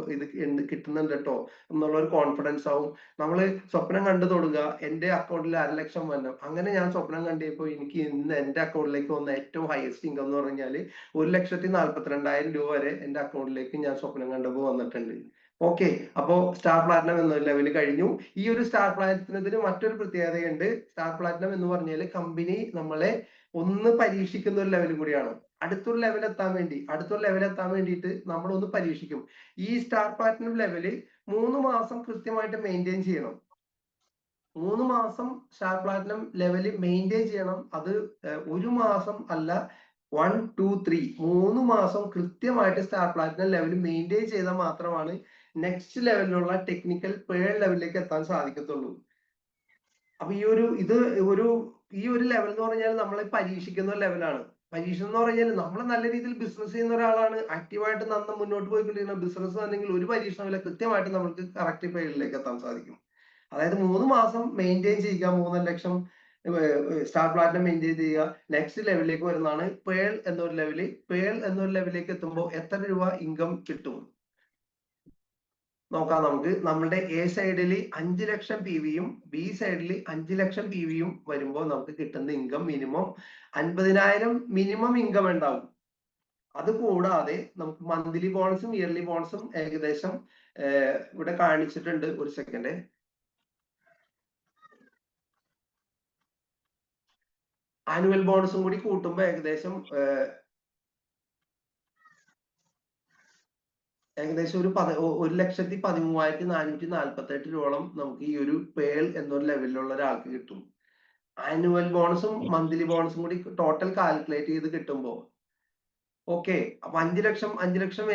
കിട്ടുന്നുണ്ട് കേട്ടോ എന്നുള്ള ഒരു കോൺഫിഡൻസ് ആവും. നമ്മൾ സ്വപ്നം കണ്ടു തുടങ്ങുക. എന്റെ അക്കൗണ്ടിൽ 1,00,000 വരണം. അങ്ങനെ ഞാൻ സ്വപ്നം കണ്ടപ്പോൾ എനിക്ക് ഇന്ന് എന്റെ അക്കൗണ്ടിലേക്ക് വന്ന ഏറ്റവും ഹയസ്റ്റ് ഇൻകം എന്ന് പറഞ്ഞാൽ 1,42,000 രൂപ വരെ എന്റെ അക്കൗണ്ടിലേക്ക് ഞാൻ സ്വപ്നം കണ്ടപ്പോൾ വന്നിട്ടുണ്ട്. ഓക്കെ, അപ്പോ സ്റ്റാർ പ്ലാറ്റിനം എന്ന ലെവൽ കഴിഞ്ഞു. ഈ ഒരു സ്റ്റാർ പ്ലാറ്റിനത്തിന് മറ്റൊരു പ്രത്യേകതയുണ്ട്. സ്റ്റാർ പ്ലാറ്റിനം എന്ന് പറഞ്ഞാൽ കമ്പനി നമ്മളെ ഒന്ന് പരീക്ഷിക്കുന്ന ഒരു ലെവൽ കൂടിയാണ്. അടുത്തൊരു ലെവൽ എത്താൻ വേണ്ടിയിട്ട് നമ്മൾ ഒന്ന് പരീക്ഷിക്കും. ഈ സ്റ്റാർ പ്ലാറ്റിനം ലെവല് 3 മാസം കൃത്യമായിട്ട് മെയിൻറ്റെയിൻ ചെയ്യണം. 3 മാസം സ്റ്റാർ പ്ലാറ്റിനം ലെവല് മെയിൻറ്റെയിൻ ചെയ്യണം. അത് 1 മാസം അല്ല, 1, 2, 3 3 മാസം കൃത്യമായിട്ട് സ്റ്റാർ പ്ലാറ്റിനം ലെവൽ മെയിൻറ്റെയിൻ ചെയ്താൽ മാത്രമാണ് നെക്സ്റ്റ് ലെവലിലുള്ള ടെക്നിക്കൽ പേൾ ലെവലിലേക്ക് എത്താൻ സാധിക്കത്തുള്ളൂ. അപ്പൊ ഈ ഒരു ലെവൽ എന്ന് പറഞ്ഞാൽ നമ്മളെ പരീക്ഷിക്കുന്ന ലെവലാണ്. പരീക്ഷ എന്ന് പറഞ്ഞാൽ നമ്മൾ നല്ല രീതിയിൽ ബിസിനസ് ചെയ്യുന്ന ഒരാളാണ്, ആക്റ്റീവായിട്ട് നന്ന മുന്നോട്ട് പോയിക്കൊണ്ടിരിക്കുന്ന ബിസിനസ് ആണെങ്കിൽ ഒരു പരീക്ഷണമില്ല, കൃത്യമായിട്ട് നമുക്ക് കറക്റ്റ് പേരിലേക്ക് എത്താൻ സാധിക്കും. അതായത് 3 മാസം മെയിൻറ്റെയിൻ ചെയ്യുക, 3 ലക്ഷം സ്റ്റാർ പ്ലാറ്റിനം മെയിൻറ്റെയിൻ ചെയ്യുക, നെക്സ്റ്റ് ലെവലിലേക്ക് വരുന്നതാണ് പേൾ എന്നൊരു ലെവല്. പേൾ എന്നൊരു ലെവലിലേക്ക് എത്തുമ്പോൾ എത്ര രൂപ ഇൻകം കിട്ടും നോക്കാം നമുക്ക്. നമ്മുടെ എ സൈഡിൽ 5 ലക്ഷം പി വിയും ബി സൈഡിൽ 5 ലക്ഷം പി വിയും വരുമ്പോൾ നമുക്ക് കിട്ടുന്ന ഇൻകം മിനിമം 50,000 മിനിമം ഇൻകം ഉണ്ടാവും. അത് കൂടാതെ നമുക്ക് മന്ത്ലി ബോണസും ഇയർലി ബോണസും ഏകദേശം ഇവിടെ കാണിച്ചിട്ടുണ്ട്. ഒരു സെക്കൻഡ്. ആനുവൽ ബോണസും കൂടി കൂട്ടുമ്പോൾ ഏകദേശം ഒരു 1,13,448 രൂപയോളം നമുക്ക് ഈ ഒരു പേൾ എന്നൊരു ലെവലിലുള്ള ഒരാൾക്ക് കിട്ടും. ആനുവൽ ബോണസും മന്ത്ലി ബോണസും കൂടി ടോട്ടൽ കാൽക്കുലേറ്റ് ചെയ്ത് കിട്ടുമ്പോൾ ഓക്കെ. അപ്പൊ 5 ലക്ഷം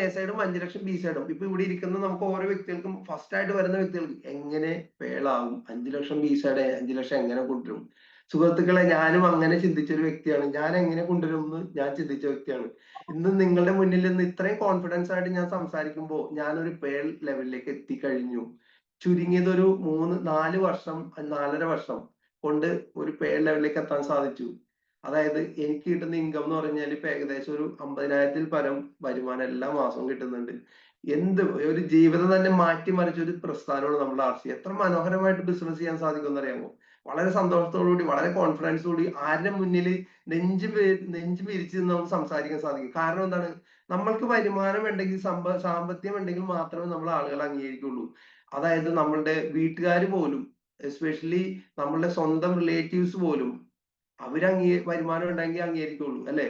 എ സൈഡും 5 ലക്ഷം ബി സൈഡും. ഇപ്പൊ ഇവിടെ ഇരിക്കുന്ന നമുക്ക് ഓരോ വ്യക്തികൾക്കും ഫസ്റ്റ് ആയിട്ട് വരുന്ന വ്യക്തികൾക്ക് എങ്ങനെ പേളാവും, 5 ലക്ഷം ബി സൈഡ് 5 ലക്ഷം എങ്ങനെ കൊണ്ടുവരും? സുഹൃത്തുക്കളെ, ഞാനും അങ്ങനെ ചിന്തിച്ചൊരു വ്യക്തിയാണ്. ഞാൻ എങ്ങനെ കൊണ്ടുവരും എന്ന് ഞാൻ ചിന്തിച്ച വ്യക്തിയാണ്. ഇന്ന് നിങ്ങളുടെ മുന്നിൽ നിന്ന് ഇത്രയും കോൺഫിഡൻസ് ആയിട്ട് ഞാൻ സംസാരിക്കുമ്പോൾ ഞാനൊരു പേൾ ലെവലിലേക്ക് എത്തിക്കഴിഞ്ഞു. ചുരുങ്ങിയത് ഒരു 4 വർഷം 4.5 വർഷം കൊണ്ട് ഒരു പേൾ ലെവലിലേക്ക് എത്താൻ സാധിച്ചു. അതായത് എനിക്ക് കിട്ടുന്ന ഇൻകം എന്ന് പറഞ്ഞാൽ ഇപ്പൊ ഏകദേശം ഒരു 50,000-ൽ പരം വരുമാനം എല്ലാ മാസവും കിട്ടുന്നുണ്ട്. ഒരു ജീവിതം തന്നെ മാറ്റിമറിച്ച ഒരു പ്രസ്ഥാനമാണ് നമ്മുടെ RC. എത്ര മനോഹരമായിട്ട് ബിസിനസ് ചെയ്യാൻ സാധിക്കും എന്നറിയാമോ? വളരെ സന്തോഷത്തോടുകൂടി, വളരെ കോൺഫിഡൻസോടുകൂടി, ആരുടെ മുന്നിൽ നെഞ്ചു വിരിച്ച് നമുക്ക് സംസാരിക്കാൻ സാധിക്കും. കാരണം എന്താണ്? നമ്മൾക്ക് വരുമാനം ഉണ്ടെങ്കിൽ, സാമ്പത്തികം ഉണ്ടെങ്കിൽ മാത്രമേ നമ്മൾ ആളുകൾ അംഗീകരിക്കുള്ളൂ. അതായത് നമ്മളുടെ വീട്ടുകാർ പോലും, എസ്പെഷ്യലി നമ്മളുടെ സ്വന്തം റിലേറ്റീവ്സ് പോലും വരുമാനം ഉണ്ടെങ്കിൽ അംഗീകരിക്കുള്ളൂ, അല്ലെ?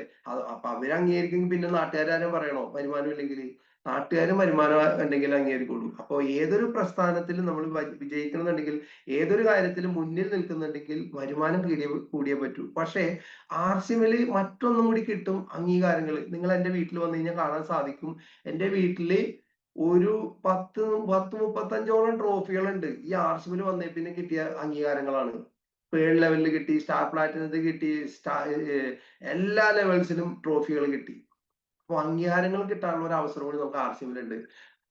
അപ്പൊ അവര് അംഗീകരിക്കുമെങ്കിൽ പിന്നെ നാട്ടുകാരും പറയണോ വരുമാനം ഇല്ലെങ്കിൽ? നാട്ടുകാരും വരുമാനം ഉണ്ടെങ്കിൽ അംഗീകരിക്കുള്ളൂ. അപ്പൊ ഏതൊരു പ്രസ്ഥാനത്തിലും നമ്മൾ വിജയിക്കണമെന്നുണ്ടെങ്കിൽ, ഏതൊരു കാര്യത്തിലും മുന്നിൽ നിൽക്കുന്നുണ്ടെങ്കിൽ വരുമാനം കൂടിയേ പറ്റൂ. പക്ഷേ RCMൽ മറ്റൊന്നും കൂടി കിട്ടും, അംഗീകാരങ്ങൾ. നിങ്ങൾ എന്റെ വീട്ടിൽ വന്നു കഴിഞ്ഞാൽ കാണാൻ സാധിക്കും. എന്റെ വീട്ടില് ഒരു 10-35ഓളം ട്രോഫികളുണ്ട്. ഈ RCMൽ വന്നേ പിന്നെ കിട്ടിയ അംഗീകാരങ്ങളാണ്. പേൾ ലെവലിൽ കിട്ടി, സ്റ്റാർ പ്ലാറ്റിനത്തിൽ കിട്ടി, എല്ലാ ലെവൽസിലും ട്രോഫികൾ കിട്ടി. അപ്പൊ അംഗീകാരങ്ങൾ കിട്ടാനുള്ള ഒരു അവസരം കൂടി നമുക്ക് RCMൽ ഉണ്ട്.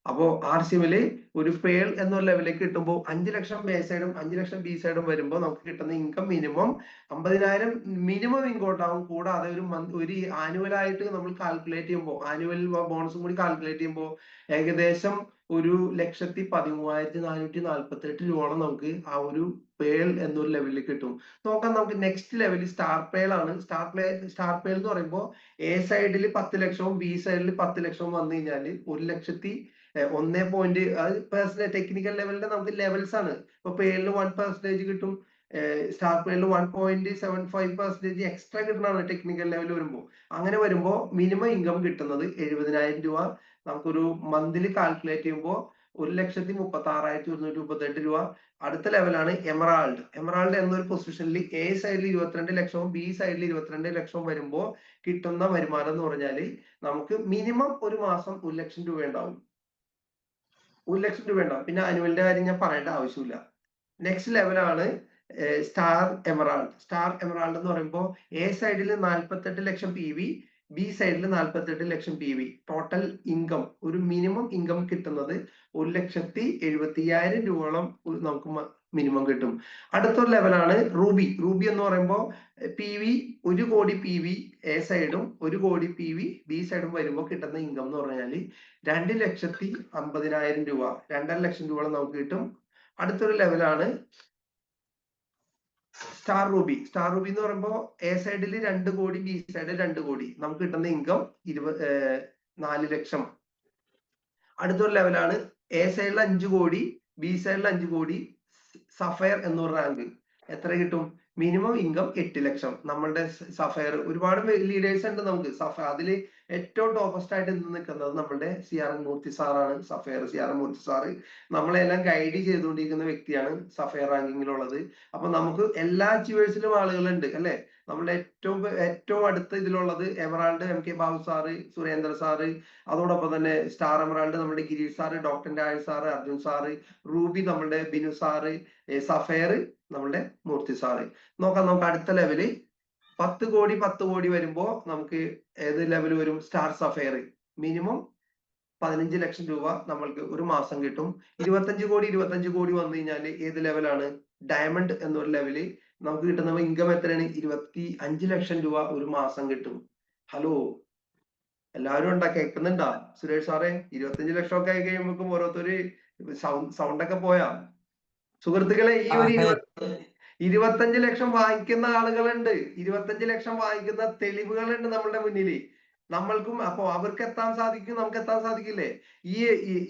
അപ്പോ RCMൽ ഒരു പേൾ എന്നൊരു ലെവലിലേക്ക് കിട്ടുമ്പോൾ 5 ലക്ഷം എ സൈഡും 5 ലക്ഷം ബി സൈഡും വരുമ്പോൾ നമുക്ക് കിട്ടുന്ന ഇൻകം മിനിമം 50,000 മിനിമം ഇൻകോട്ട് ആവും. കൂടാതെ ഒരു ആനുവൽ ആയിട്ട് നമ്മൾ കാൽക്കുലേറ്റ് ചെയ്യുമ്പോൾ, ആനുവൽ ബോണസും കൂടി കാൽക്കുലേറ്റ് ചെയ്യുമ്പോൾ ഏകദേശം ഒരു 1,13,448 രൂപയോളം നമുക്ക് ആ ഒരു പേൾ എന്നൊരു ലെവലിൽ കിട്ടും. നോക്കാം നമുക്ക്. നെക്സ്റ്റ് ലെവൽ സ്റ്റാർ പേൾ ആണ്. സ്റ്റാർ പേൾ എന്ന് പറയുമ്പോൾ എ സൈഡിൽ 10 ലക്ഷവും ബി സൈഡിൽ 10 ലക്ഷവും വന്നു കഴിഞ്ഞാൽ 1,01 ടെക്നിക്കൽ ലെവലിന്റെ നമുക്ക് ലെവൽസ് ആണ്. ഇപ്പൊ പേളിന് 1% കിട്ടും, സ്റ്റാർ പേളിന് 1.75% എക്സ്ട്രാ കിട്ടുന്നതാണ് ടെക്നിക്കൽ ലെവൽ വരുമ്പോൾ. അങ്ങനെ വരുമ്പോൾ മിനിമം ഇൻകം കിട്ടുന്നത് 70,000 രൂപ. നമുക്കൊരു മന്ത്ലി കാൽക്കുലേറ്റ് ചെയ്യുമ്പോൾ 1,36,138 രൂപ. അടുത്ത ലെവലാണ് എമറാൾഡ്. എമറാൾഡ് എന്നൊരു പൊസിഷനിൽ എ സൈഡിൽ 22 ലക്ഷവും ബി സൈഡിൽ 22 ലക്ഷവും വരുമ്പോൾ കിട്ടുന്ന വരുമാനം എന്ന് പറഞ്ഞാൽ നമുക്ക് മിനിമം ഒരു മാസം 1 ലക്ഷം രൂപ ഉണ്ടാവും. 1 ലക്ഷം രൂപ ഉണ്ടാവും. പിന്നെ ആനുവലിന്റെ കാര്യം ഞാൻ പറയേണ്ട ആവശ്യമില്ല. നെക്സ്റ്റ് ലെവലാണ് സ്റ്റാർ എമറാൾഡ്. സ്റ്റാർ എമറാൾഡ് എന്ന് പറയുമ്പോൾ എ സൈഡിൽ 48 ലക്ഷം PV, ബി സൈഡിൽ 48 ലക്ഷം PV. ടോട്ടൽ ഇൻകം, ഒരു മിനിമം ഇൻകം കിട്ടുന്നത് 1,70,75,000 രൂപയോളം നമുക്ക് മിനിമം കിട്ടും. അടുത്തൊരു ലെവലാണ് റൂബി. റൂബി എന്ന് പറയുമ്പോൾ PV 1 കോടി PV എ സൈഡും 1 കോടി PV ബി സൈഡും വരുമ്പോൾ കിട്ടുന്ന ഇൻകം എന്ന് പറഞ്ഞാൽ 2,50,000 രൂപ, 2.5 ലക്ഷം രൂപ നമുക്ക് കിട്ടും. അടുത്തൊരു ലെവലാണ് സ്റ്റാർ റൂബി. സ്റ്റാർ റൂബി എന്ന് പറയുമ്പോൾ എ സൈഡിൽ 2 കോടി ബി സൈഡിൽ 2 കോടി, നമുക്ക് കിട്ടുന്ന ഇൻകം 4 ലക്ഷം. അടുത്തൊരു ലെവലാണ് എ സൈഡിൽ 5 കോടി ബി സൈഡിൽ 5 കോടി, സഫയർ എന്നൊരു റാങ്ക്. എത്ര കിട്ടും? മിനിമം ഇൻകം 8 ലക്ഷം. നമ്മളുടെ സഫയർ, ഒരുപാട് ലീഡേഴ്സ് ഉണ്ട് നമുക്ക്. അതിൽ ഏറ്റവും ടോപ്പസ്റ്റ് ആയിട്ട് നിൽക്കുന്നത് നമ്മളുടെ CR മൂർത്തി സാറാണ്. സഫയർ CR മൂർത്തി സാറ് നമ്മളെല്ലാം ഗൈഡ് ചെയ്തുകൊണ്ടിരിക്കുന്ന വ്യക്തിയാണ് സഫയർ റാങ്കിങ്ങിലുള്ളത്. അപ്പൊ നമുക്ക് എല്ലാ അച്ചീവേഴ്സിലും ആളുകളുണ്ട്, അല്ലെ? നമ്മുടെ ഏറ്റവും അടുത്ത ഇതിലുള്ളത് emerald MK Babu sir, Surendra sir, അതോടൊപ്പം തന്നെ സ്റ്റാർ എമറാൾഡ് നമ്മുടെ Girish sir, doctor Raj sir, Arjun sir, Ruby നമ്മുടെ ബിനു സാറ്, സഫയർ നമ്മുടെ മൂർത്തി സാറ്. നോക്കാം നമുക്ക് അടുത്ത ലെവല് 10 കോടി 10 കോടി വരുമ്പോ നമുക്ക് ഏത് ലെവൽ വരും? സ്റ്റാർ സഫയർ മിനിമം 15 ലക്ഷം രൂപ നമ്മൾക്ക് ഒരു മാസം കിട്ടും. 25 കോടി വന്നു കഴിഞ്ഞാൽ ഏത് ലെവലാണ്? ഡയമണ്ട് എന്നൊരു ലെവല് നമുക്ക് കിട്ടുന്ന ഇൻകം എത്രയാണ്? 25 ലക്ഷം രൂപ ഒരു മാസം കിട്ടും. ഹലോ, എല്ലാവരും ഉണ്ടാ? കേൾക്കുന്നുണ്ടാ സുരേഷ് സാറേ? 25 ലക്ഷം ഒക്കെ ആയി കഴിയുമ്പോഴേക്കും ഓരോരുത്തര് സൗണ്ട് ഒക്കെ പോയാ? സുഹൃത്തുക്കളെ, ഈ ഒരു 25 ലക്ഷം വാങ്ങിക്കുന്ന ആളുകളുണ്ട്. 25 ലക്ഷം വാങ്ങിക്കുന്ന തെളിവുകളുണ്ട് നമ്മളുടെ മുന്നിൽ. നമ്മൾക്കും അപ്പൊ അവർക്ക് എത്താൻ സാധിക്കും, നമുക്ക് എത്താൻ സാധിക്കില്ലേ? ഈ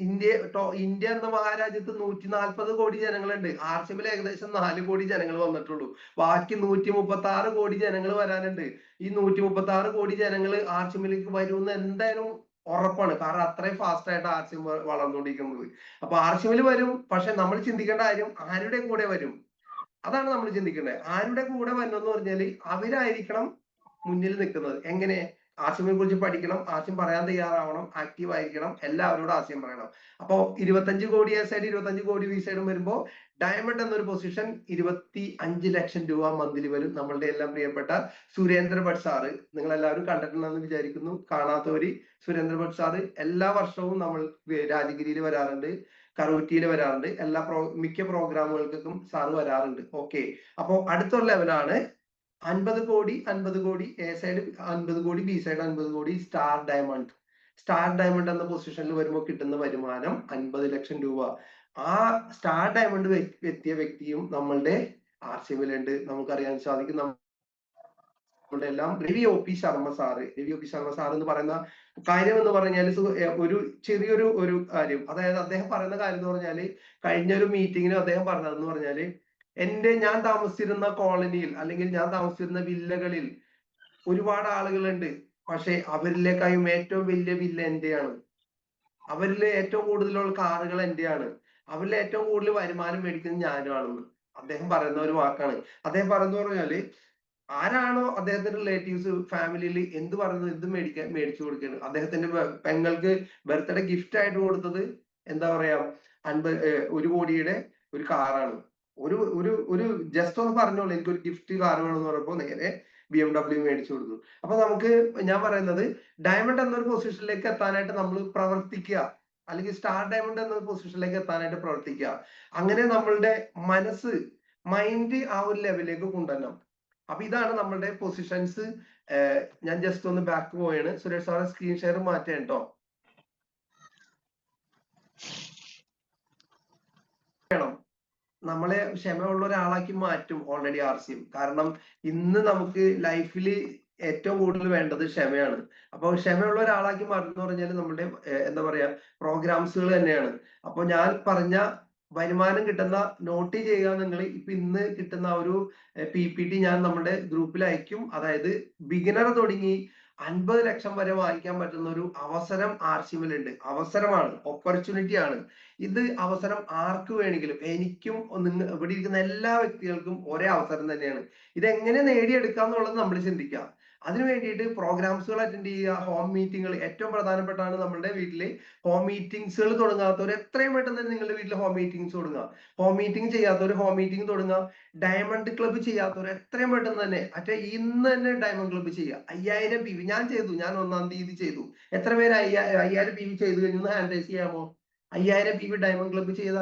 ഇന്ത്യ എന്ന മഹാരാജ്യത്ത് 140 കോടി ജനങ്ങളുണ്ട്. ആർസിബിൽ ഏകദേശം 4 കോടി ജനങ്ങൾ വന്നിട്ടുള്ളൂ. ബാക്കി 136 കോടി ജനങ്ങൾ വരാനുണ്ട്. ഈ 136 കോടി ജനങ്ങൾ ആർസിബിലേക്ക് വരുമെന്ന് എന്തായാലും ഉറപ്പാണ്. കാരണം അത്രയും ഫാസ്റ്റ് ആയിട്ട് ആർസിബി വളർന്നുകൊണ്ടിരിക്കുന്നത്. അപ്പൊ ആർസിബിൽ വരും. പക്ഷെ നമ്മൾ ചിന്തിക്കേണ്ട കാര്യം ആരുടെ കൂടെ വരും? അതാണ് നമ്മൾ ചിന്തിക്കേണ്ടത്. ആരുടെ കൂടെ വരണമെന്ന് പറഞ്ഞാല് അവരായിരിക്കണം മുന്നിൽ നിൽക്കുന്നത്. എങ്ങനെ? ആസിമിനെ കുറിച്ച് പഠിക്കണം, ആസിം പറയാൻ തയ്യാറാവണം, ആക്റ്റീവ് ആയിരിക്കണം, എല്ലാവരോടും ആസിം പറയണം. അപ്പൊ 25 കോടി എ സൈഡ് 25 കോടി ബി സൈഡും വരുമ്പോ ഡയമണ്ട് എന്നൊരു പൊസിഷൻ 25 ലക്ഷം രൂപ മന്ത്ലി വരും. നമ്മളുടെ എല്ലാം പ്രിയപ്പെട്ട സുരേന്ദ്ര ഭട്ട് സാറ്, നിങ്ങൾ എല്ലാവരും കണ്ടിട്ടുണ്ടെന്ന് വിചാരിക്കുന്നു. കാണാത്തവര് സുരേന്ദ്ര ഭട്ട് സാറ് എല്ലാ വർഷവും നമ്മൾ രാജഗിരിയിൽ വരാറുണ്ട്, കറൂറ്റിയിൽ വരാറുണ്ട്, മിക്ക പ്രോഗ്രാമുകൾക്കും സാറ് വരാറുണ്ട്. ഓക്കെ, അപ്പൊ അടുത്ത ലെവലാണ് 50 കോടി 50 കോടി എ സൈഡ്, 50 കോടി ബി സൈഡ്, 50 കോടി സ്റ്റാർ ഡയമണ്ട്. സ്റ്റാർ ഡയമണ്ട് എന്ന പൊസിഷനിൽ വരുമ്പോൾ കിട്ടുന്ന വരുമാനം 50 ലക്ഷം രൂപ. ആ സ്റ്റാർ ഡയമണ്ട് എത്തിയ വ്യക്തിയും നമ്മളുടെ ആർസിബിലുണ്ട്. നമുക്കറിയാൻ സാധിക്കും. നമ്മുടെ എല്ലാം Ravi O P Sharma sir. Ravi O P Sharma sir എന്ന് പറയുന്ന കാര്യം എന്ന് പറഞ്ഞാൽ ഒരു ചെറിയൊരു കാര്യം, അതായത് അദ്ദേഹം പറയുന്ന കാര്യം എന്ന് പറഞ്ഞാല്, കഴിഞ്ഞ ഒരു മീറ്റിങ്ങിന് അദ്ദേഹം പറഞ്ഞതെന്ന് പറഞ്ഞാല്, ഞാൻ താമസിച്ചിരുന്ന കോളനിയിൽ അല്ലെങ്കിൽ ഞാൻ താമസിച്ചിരുന്ന വില്ലകളിൽ ഒരുപാട് ആളുകളുണ്ട്. പക്ഷെ അവരിലേക്കായും ഏറ്റവും വലിയ വില്ല എന്റെയാണ്. അവരിൽ ഏറ്റവും കൂടുതലുള്ള കാറുകൾ എന്റെയാണ്. അവരിൽ ഏറ്റവും കൂടുതൽ വരുമാനം മേടിക്കുന്നത് ഞാനുമാണെന്ന് അദ്ദേഹം പറയുന്ന ഒരു വാക്കാണ്. അദ്ദേഹം പറയുന്നത് പറഞ്ഞാല്, ആരാണോ അദ്ദേഹത്തിന്റെ റിലേറ്റീവ്സ് ഫാമിലിയിൽ എന്ത് പറയുന്നത് എന്ത് മേടിച്ചു കൊടുക്കുകയാണ്. അദ്ദേഹത്തിന്റെ പെങ്ങൾക്ക് ബർത്ത്ഡേ ഗിഫ്റ്റ് ആയിട്ട് കൊടുത്തത് എന്താ പറയാ 1 കോടിയുടെ ഒരു കാറാണ്. ഒരു ഒരു ഒരു ജസ്റ്റ് ഒന്ന് പറഞ്ഞോളൂ, എനിക്കൊരു ഗിഫ്റ്റ് കാർ വേണമെന്ന് പറഞ്ഞപ്പോ നേരെ BMW മേടിച്ചു കൊടുത്തു. അപ്പൊ നമുക്ക്, ഞാൻ പറയുന്നത്, ഡയമണ്ട് എന്നൊരു പൊസിഷനിലേക്ക് എത്താനായിട്ട് നമ്മൾ പ്രവർത്തിക്കുക, അല്ലെങ്കിൽ സ്റ്റാർ ഡയമണ്ട് എന്നൊരു പൊസിഷനിലേക്ക് എത്താനായിട്ട് പ്രവർത്തിക്കുക. അങ്ങനെ നമ്മളുടെ മനസ്സ്, മൈൻഡ് ആ ഒരു ലെവലിലേക്ക് കൊണ്ടുവരണം. അപ്പൊ ഇതാണ് നമ്മളുടെ പൊസിഷൻസ്. ഞാൻ ജസ്റ്റ് ഒന്ന് ബാക്ക് പോയാണ്. സുരേഷ് സാറെ സ്ക്രീൻ ഷെയർ മാറ്റാം കേട്ടോ. നമ്മളെ ക്ഷമയുള്ള ഒരാളാക്കി മാറ്റും ഓൾറെഡി ആർസിയും. കാരണം ഇന്ന് നമുക്ക് ലൈഫിൽ ഏറ്റവും കൂടുതൽ വേണ്ടത് ക്ഷമയാണ്. അപ്പൊ ക്ഷമയുള്ള ഒരാളാക്കി മാറ്റുന്ന പറഞ്ഞാൽ നമ്മുടെ എന്താ പറയാ പ്രോഗ്രാംസുകൾ തന്നെയാണ്. അപ്പൊ ഞാൻ പറഞ്ഞ വരുമാനം കിട്ടുന്ന നോട്ട് ചെയ്യുക. നിങ്ങൾ ഇപ്പൊ ഇന്ന് കിട്ടുന്ന ഒരു PPT ഞാൻ നമ്മുടെ ഗ്രൂപ്പിൽ അയക്കും. അതായത് ബിഗിനർ തുടങ്ങി 50 ലക്ഷം വരെ വാങ്ങിക്കാൻ പറ്റുന്ന ഒരു അവസരം ആർസിബിലുണ്ട്. അവസരമാണ്, ഓപ്പർച്യൂണിറ്റി ആണ്. ഇത് അവസരം ആർക്ക് വേണമെങ്കിലും, എനിക്കും ഇവിടെ ഇരിക്കുന്ന എല്ലാ വ്യക്തികൾക്കും ഒരേ അവസരം തന്നെയാണ്. ഇതെങ്ങനെ നേടിയെടുക്കാം എന്നുള്ളത് നമ്മൾ ചിന്തിക്കുക. അതിനു വേണ്ടിയിട്ട് പ്രോഗ്രാംസുകൾ അറ്റൻഡ് ചെയ്യുക, ഹോം മീറ്റിങ്ങുകൾ ഏറ്റവും പ്രധാനപ്പെട്ടാണ്. നമ്മുടെ വീട്ടില് ഹോം മീറ്റിംഗ്സുകൾ തുടങ്ങാത്തവർ എത്രയും പെട്ടെന്ന് തന്നെ നിങ്ങളുടെ വീട്ടിൽ ഹോം മീറ്റിംഗ്സ് തുടങ്ങുക. ഹോം മീറ്റിംഗ് ചെയ്യാത്തവർ ഹോം മീറ്റിംഗ് തുടങ്ങുക. ഡയമണ്ട് ക്ലബ്ബ് ചെയ്യാത്തവർ എത്രയും പെട്ടെന്ന് തന്നെ ഇന്ന് തന്നെ ഡയമണ്ട് ക്ലബ്ബ് ചെയ്യുക. 5000 PV ഞാൻ ചെയ്തു. ഞാൻ 1-ാം തീയതി ചെയ്തു. എത്ര പേര് 5000 PV ചെയ്തു കഴിഞ്ഞു? ഹാൻഡ് റൈസ് ചെയ്യാമോ? 5000 PV ഡയമണ്ട് ക്ലബ്ബ് ചെയ്ത